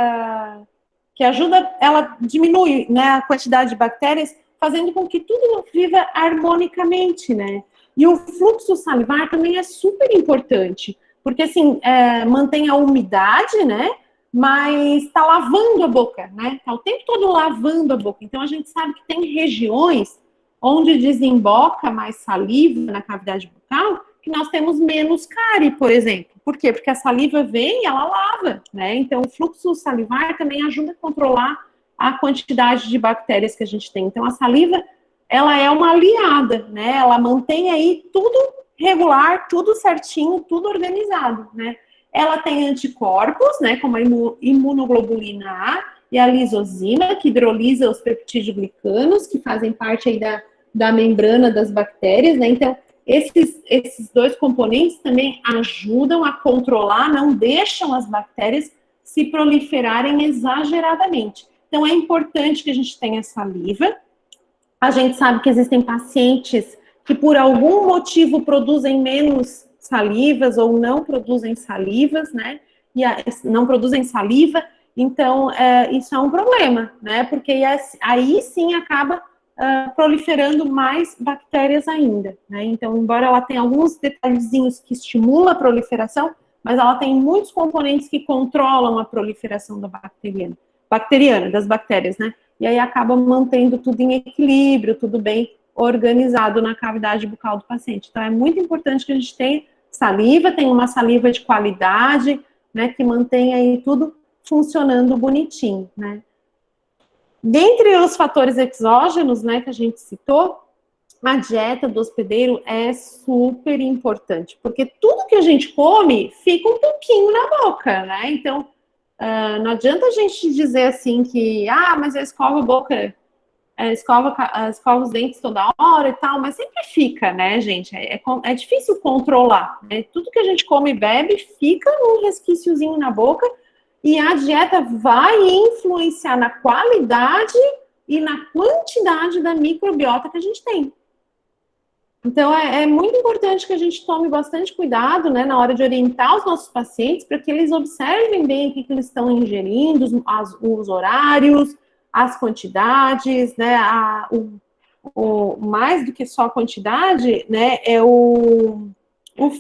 que ajuda, ela diminui, né, a quantidade de bactérias, fazendo com que tudo viva harmonicamente, né? E o fluxo salivar também é super importante, porque assim, mantém a umidade, né? Mas está lavando a boca, né? Está o tempo todo lavando a boca. Então a gente sabe que tem regiões onde desemboca mais saliva na cavidade bucal, que nós temos menos cárie, por exemplo. Por quê? Porque a saliva vem e ela lava, né? Então o fluxo salivar também ajuda a controlar a quantidade de bactérias que a gente tem. Então a saliva, ela é uma aliada, né? Ela mantém aí tudo regular, tudo certinho, tudo organizado, né? Ela tem anticorpos, né, como a imunoglobulina A e a lisozima, que hidrolisa os peptidoglicanos, que fazem parte aí da membrana das bactérias, né? Então, esses dois componentes também ajudam a controlar, não deixam as bactérias se proliferarem exageradamente. Então, é importante que a gente tenha saliva. A gente sabe que existem pacientes que, por algum motivo, produzem menos salivas ou não produzem salivas, né? E não produzem saliva, então isso é um problema, né? Porque aí sim acaba proliferando mais bactérias ainda, né? Então, embora ela tenha alguns detalhezinhos que estimulam a proliferação, mas ela tem muitos componentes que controlam a proliferação da bacteriana, das bactérias, né? E aí acaba mantendo tudo em equilíbrio, tudo bem organizado na cavidade bucal do paciente. Então, é muito importante que a gente tenha saliva, tenha uma saliva de qualidade, né, que mantenha aí tudo funcionando bonitinho, né. Dentre os fatores exógenos, né, que a gente citou, a dieta do hospedeiro é super importante, porque tudo que a gente come fica um pouquinho na boca, né, então, não adianta a gente dizer assim que, mas eu escovo a boca, escova os dentes toda hora e tal, mas sempre fica, né, gente? É difícil controlar, né? Tudo que a gente come e bebe fica um resquíciozinho na boca e a dieta vai influenciar na qualidade e na quantidade da microbiota que a gente tem. Então, é muito importante que a gente tome bastante cuidado, né, na hora de orientar os nossos pacientes para que eles observem bem o que eles estão ingerindo, os horários, as quantidades, né, mais do que só a quantidade, né, é o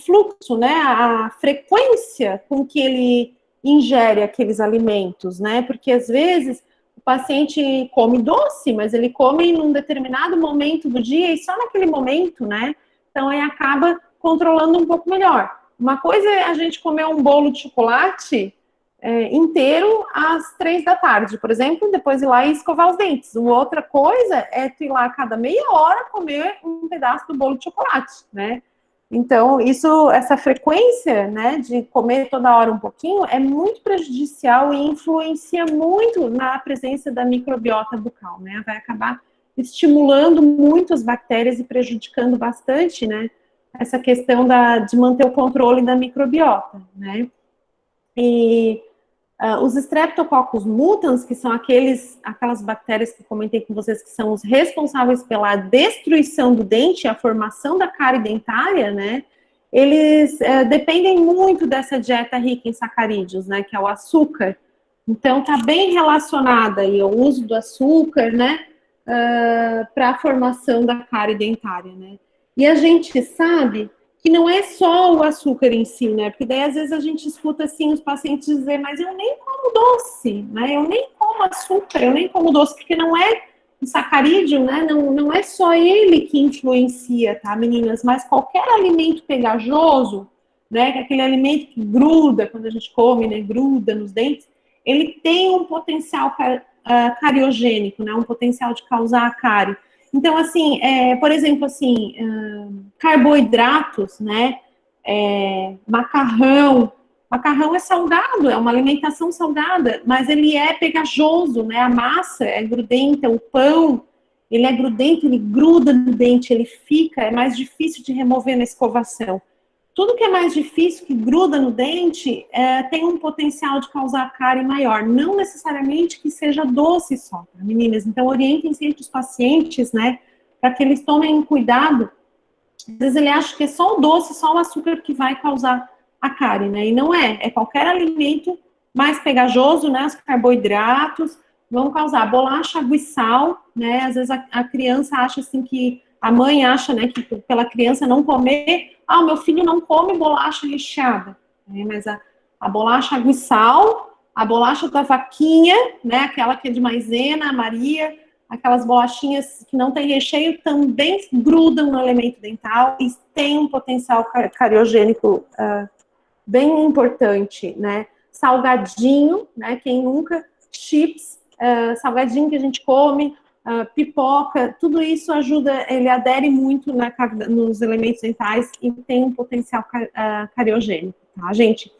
fluxo, né, a frequência com que ele ingere aqueles alimentos, né, porque às vezes o paciente come doce, mas ele come em um determinado momento do dia e só naquele momento, né, então aí acaba controlando um pouco melhor. Uma coisa é a gente comer um bolo de chocolate inteiro às 3 da tarde, por exemplo, depois ir lá e escovar os dentes. Uma outra coisa é tu ir lá a cada meia hora comer um pedaço do bolo de chocolate, né? Então, essa frequência, né, de comer toda hora um pouquinho é muito prejudicial e influencia muito na presença da microbiota bucal, né? Vai acabar estimulando muito as bactérias e prejudicando bastante, né, essa questão de manter o controle da microbiota, né? E os Streptococcus mutans, que são aquelas bactérias que comentei com vocês, que são os responsáveis pela destruição do dente, a formação da cárie dentária, né? Eles dependem muito dessa dieta rica em sacarídeos, né? Que é o açúcar. Então, tá bem relacionada aí o uso do açúcar, né? Para a formação da cárie dentária, né? E a gente sabe que não é só o açúcar em si, né? Porque daí às vezes a gente escuta assim os pacientes dizer, mas eu nem como doce, né? Eu nem como açúcar, eu nem como doce, porque não é o sacarídeo, né? Não é só ele que influencia, tá, meninas? Mas qualquer alimento pegajoso, né? Que é aquele alimento que gruda quando a gente come, né? Gruda nos dentes, ele tem um potencial cariogênico, né? Um potencial de causar a cárie. Então, assim, por exemplo, assim, carboidratos, né, macarrão é salgado, é uma alimentação salgada, mas ele é pegajoso, né, a massa é grudenta, o pão, ele é grudento, ele gruda no dente, ele fica, é mais difícil de remover na escovação. Tudo que é mais difícil, que gruda no dente, tem um potencial de causar cárie maior. Não necessariamente que seja doce só, tá, meninas? Então, orientem sempre os pacientes, né, para que eles tomem cuidado. Às vezes ele acha que é só o doce, só o açúcar que vai causar a cárie, né? E não é. É qualquer alimento mais pegajoso, né, os carboidratos, vão causar bolacha, água e sal, né? Às vezes a criança acha assim que, a mãe acha, né, que pela criança não comer, o meu filho não come bolacha recheada, né? Mas a bolacha, água e sal, a bolacha da vaquinha, né, aquela que é de maisena, Maria, aquelas bolachinhas que não tem recheio também grudam no elemento dental e tem um potencial cariogênico bem importante, né? Salgadinho, né? Quem nunca, chips, salgadinho que a gente come, pipoca, tudo isso ajuda, ele adere muito nos elementos dentais e tem um potencial cariogênico, tá, gente?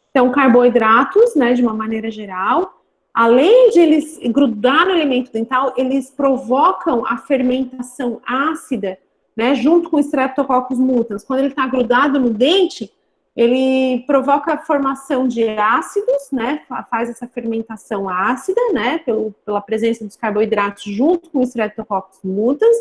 Então, carboidratos, né, de uma maneira geral, além de eles grudar no elemento dental, eles provocam a fermentação ácida, né, junto com o Streptococcus mutans. Quando ele está grudado no dente, ele provoca a formação de ácidos, né, faz essa fermentação ácida, né, pela presença dos carboidratos junto com o Streptococcus mutans,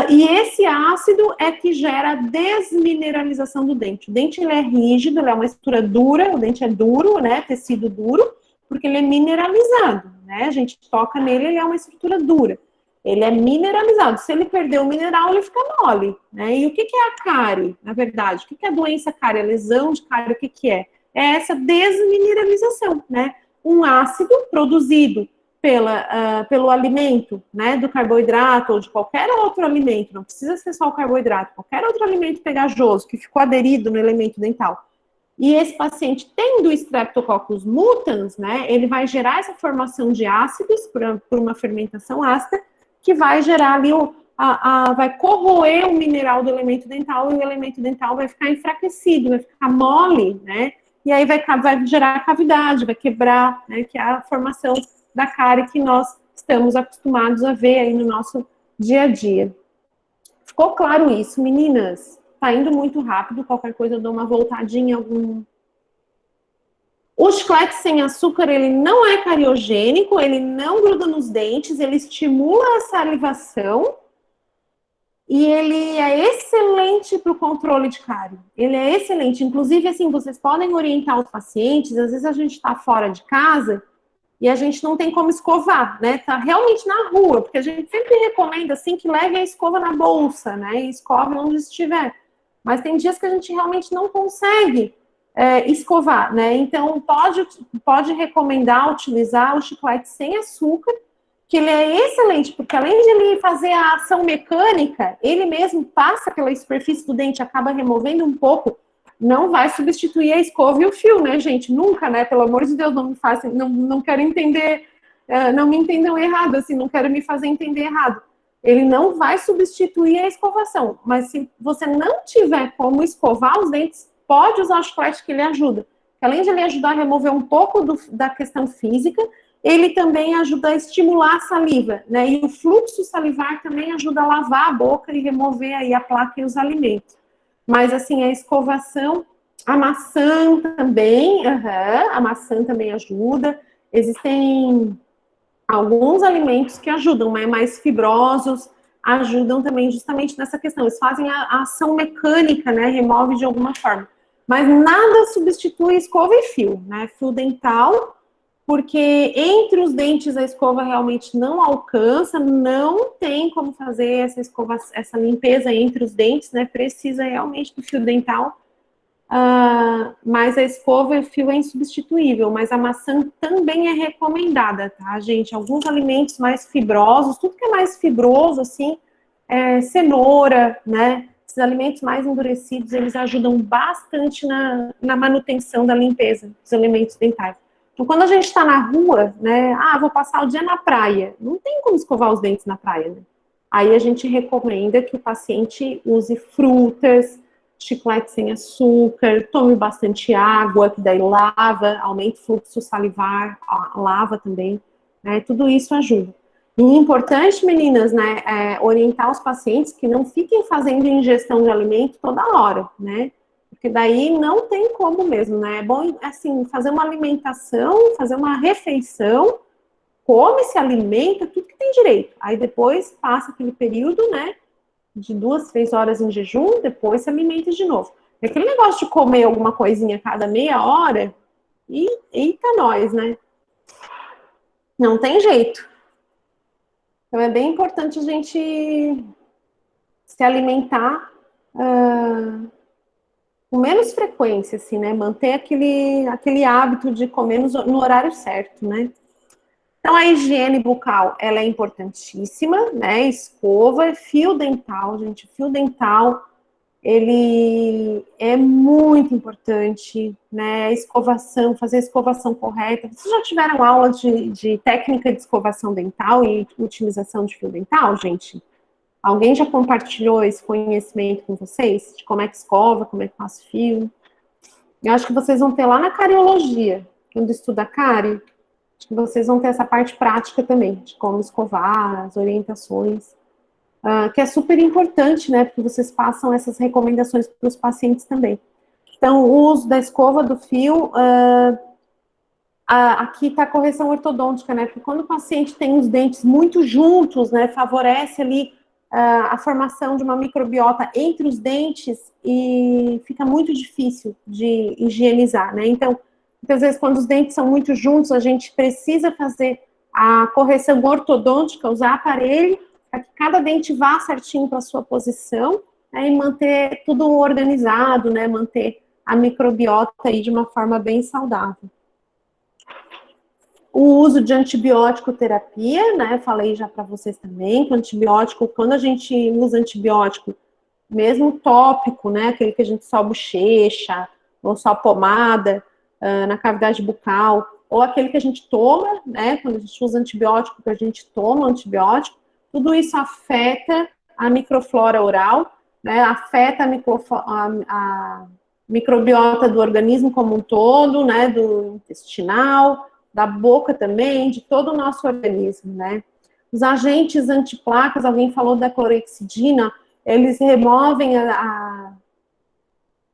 e esse ácido é que gera a desmineralização do dente. O dente ele é rígido, ele é uma estrutura dura, o dente é duro, né, tecido duro, porque ele é mineralizado, né, a gente toca nele, ele é uma estrutura dura. Ele é mineralizado. Se ele perder o mineral, ele fica mole, né? E o que é a cárie, na verdade? O que é a doença cárie? A lesão de cárie, o que é? É essa desmineralização, né? Um ácido produzido pelo alimento, né? Do carboidrato ou de qualquer outro alimento, não precisa ser só o carboidrato, qualquer outro alimento pegajoso que ficou aderido no elemento dental. E esse paciente tendo Streptococcus mutans, né? Ele vai gerar essa formação de ácidos por uma fermentação ácida, que vai gerar ali, vai corroer o mineral do elemento dental e o elemento dental vai ficar enfraquecido, vai ficar mole, né? E aí vai gerar cavidade, vai quebrar, né? Que é a formação da cárie que nós estamos acostumados a ver aí no nosso dia a dia. Ficou claro isso, meninas? Tá indo muito rápido, qualquer coisa eu dou uma voltadinha, O chiclete sem açúcar, ele não é cariogênico, ele não gruda nos dentes, ele estimula a salivação e ele é excelente para o controle de cárie. Ele é excelente. Inclusive, assim, vocês podem orientar os pacientes, às vezes a gente está fora de casa e a gente não tem como escovar, né? Tá realmente na rua, porque a gente sempre recomenda, assim, que leve a escova na bolsa, né? E escove onde estiver. Mas tem dias que a gente realmente não consegue escovar, né? Então, pode recomendar utilizar o chiclete sem açúcar, que ele é excelente, porque além de ele fazer a ação mecânica, ele mesmo passa pela superfície do dente, acaba removendo um pouco, não vai substituir a escova e o fio, né, gente? Nunca, né? Pelo amor de Deus, não me façam, não quero entender, não me entendam errado, assim, não quero me fazer entender errado. Ele não vai substituir a escovação, mas se você não tiver como escovar os dentes, pode usar o chiclete que ele ajuda. Além de ele ajudar a remover um pouco da questão física, ele também ajuda a estimular a saliva, né? E o fluxo salivar também ajuda a lavar a boca e remover aí a placa e os alimentos. Mas, assim, a escovação, a maçã também, a maçã também ajuda. Existem alguns alimentos que ajudam, né? Mais fibrosos, ajudam também justamente nessa questão. Eles fazem a ação mecânica, né? Remove de alguma forma. Mas nada substitui escova e fio, né? Fio dental, porque entre os dentes a escova realmente não alcança, não tem como fazer essa escova, essa limpeza entre os dentes, né? Precisa realmente do fio dental. Mas a escova e o fio é insubstituível, mas a maçã também é recomendada, tá, gente? Alguns alimentos mais fibrosos, tudo que é mais fibroso, assim, cenoura, né? Esses alimentos mais endurecidos, eles ajudam bastante na manutenção da limpeza dos elementos dentais. Então, quando a gente está na rua, né? Vou passar o dia na praia. Não tem como escovar os dentes na praia, né? Aí a gente recomenda que o paciente use frutas, chiclete sem açúcar, tome bastante água, que daí lava, aumenta o fluxo salivar, lava também, né? Tudo isso ajuda. E importante, meninas, né, orientar os pacientes que não fiquem fazendo ingestão de alimento toda hora, né? Porque daí não tem como mesmo, né? É bom, assim, fazer uma alimentação, fazer uma refeição, come, se alimenta, tudo que tem direito. Aí depois passa aquele período, né, de 2, 3 horas em jejum, depois se alimenta de novo. E aquele negócio de comer alguma coisinha a cada meia hora, eita nós, né? Não tem jeito. Então, é bem importante a gente se alimentar com menos frequência, assim, né? Manter aquele hábito de comer no horário certo, né? Então, a higiene bucal, ela é importantíssima, né? Escova, fio dental, gente. Fio dental, ele é muito importante, né? Escovação, fazer a escovação correta. Vocês já tiveram aula de técnica de escovação dental e utilização de fio dental, gente? Alguém já compartilhou esse conhecimento com vocês? De como é que escova, como é que passa fio? Eu acho que vocês vão ter lá na cariologia, quando estuda cárie, acho que vocês vão ter essa parte prática também, de como escovar, as orientações, que é super importante, né? Porque vocês passam essas recomendações para os pacientes também. Então, o uso da escova, do fio, aqui está a correção ortodôntica, né? Porque quando o paciente tem os dentes muito juntos, né? Favorece ali a formação de uma microbiota entre os dentes e fica muito difícil de higienizar, né? Então, muitas vezes, quando os dentes são muito juntos, a gente precisa fazer a correção ortodôntica, usar aparelho, para que cada dente vá certinho para a sua posição, né, e manter tudo organizado, né? Manter a microbiota aí de uma forma bem saudável. O uso de antibiótico terapia, né? Falei já para vocês também que o antibiótico, quando a gente usa antibiótico, mesmo tópico, né? Aquele que a gente só bochecha, ou só pomada na cavidade bucal, ou aquele que a gente toma, né? Quando a gente usa antibiótico, que a gente toma antibiótico, tudo isso afeta a microflora oral, né? Afeta a microbiota do organismo como um todo, né? Do intestinal, da boca também, de todo o nosso organismo, né? Os agentes antiplacas, alguém falou da clorexidina, eles removem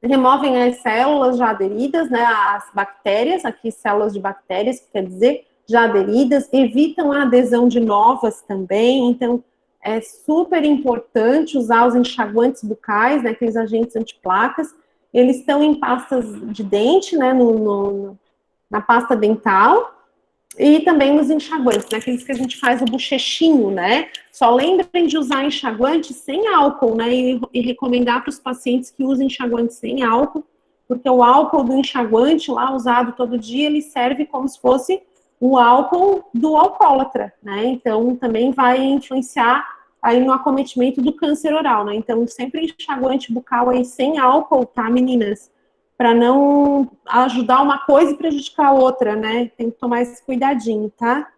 removem as células já aderidas, né, as bactérias, aqui células de bactérias, que quer dizer já aderidas, evitam a adesão de novas também, então é super importante usar os enxaguantes bucais, né, aqueles agentes antiplacas, eles estão em pastas de dente, né, na pasta dental, e também nos enxaguantes, né? Aqueles que a gente faz o bochechinho, né? Só lembrem de usar enxaguante sem álcool, né? E recomendar para os pacientes que usem enxaguante sem álcool, porque o álcool do enxaguante lá usado todo dia, ele serve como se fosse o álcool do alcoólatra, né? Então, também vai influenciar aí no acometimento do câncer oral, né? Então, sempre enxaguante bucal aí sem álcool, tá, meninas? Para não ajudar uma coisa e prejudicar a outra, né? Tem que tomar esse cuidadinho, tá?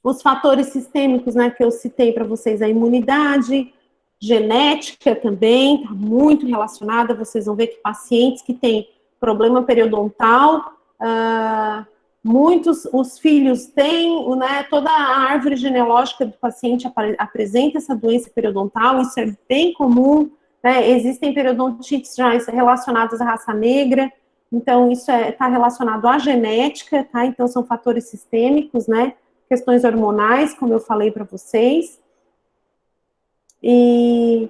Os fatores sistêmicos, né, que eu citei para vocês, a imunidade, genética também, tá muito relacionada. Vocês vão ver que pacientes que têm problema periodontal, muitos, os filhos têm, né, toda a árvore genealógica do paciente apresenta essa doença periodontal, isso é bem comum. Né, existem periodontites já relacionadas à raça negra, então isso está relacionado à genética, tá? Então são fatores sistêmicos, né? Questões hormonais, como eu falei para vocês. E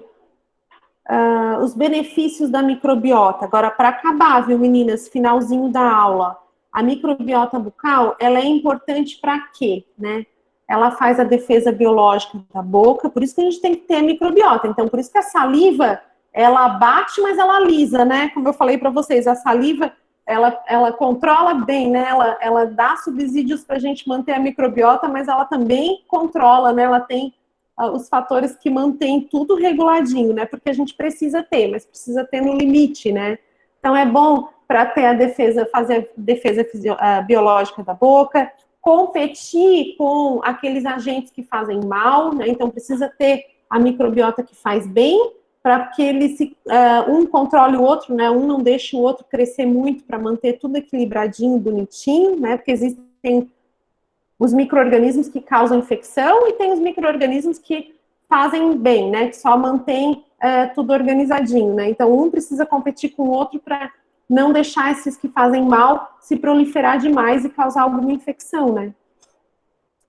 os benefícios da microbiota. Agora, para acabar, viu, meninas? Finalzinho da aula. A microbiota bucal, ela é importante para quê, né? Ela faz a defesa biológica da boca, por isso que a gente tem que ter a microbiota. Então, por isso que a saliva, ela bate, mas ela alisa, né? Como eu falei para vocês, a saliva, ela controla bem, né? Ela dá subsídios para a gente manter a microbiota, mas ela também controla, né? Ela tem os fatores que mantêm tudo reguladinho, né? Porque a gente precisa ter, mas precisa ter no limite, né? Então, é bom para ter a defesa, fazer a defesa biológica da boca, competir com aqueles agentes que fazem mal, né? Então precisa ter a microbiota que faz bem, para que eles um controle o outro, né? Um não deixe o outro crescer muito, para manter tudo equilibradinho, bonitinho, né? Porque existem os micro-organismos que causam infecção e tem os micro-organismos que fazem bem, né? Que só mantém tudo organizadinho, né? Então um precisa competir com o outro para não deixar esses que fazem mal se proliferar demais e causar alguma infecção, né?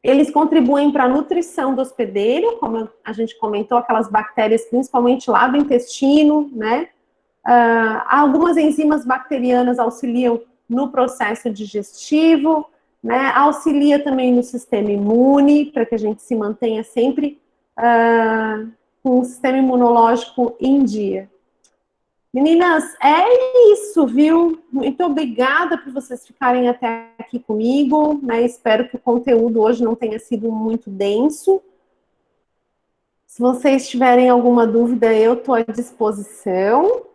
Eles contribuem para a nutrição do hospedeiro, como a gente comentou, aquelas bactérias, principalmente lá do intestino, né? Algumas enzimas bacterianas auxiliam no processo digestivo, né? Auxilia também no sistema imune, para que a gente se mantenha sempre com o sistema imunológico em dia. Meninas, é isso, viu? Muito obrigada por vocês ficarem até aqui comigo, né? Espero que o conteúdo hoje não tenha sido muito denso. Se vocês tiverem alguma dúvida, eu estou à disposição.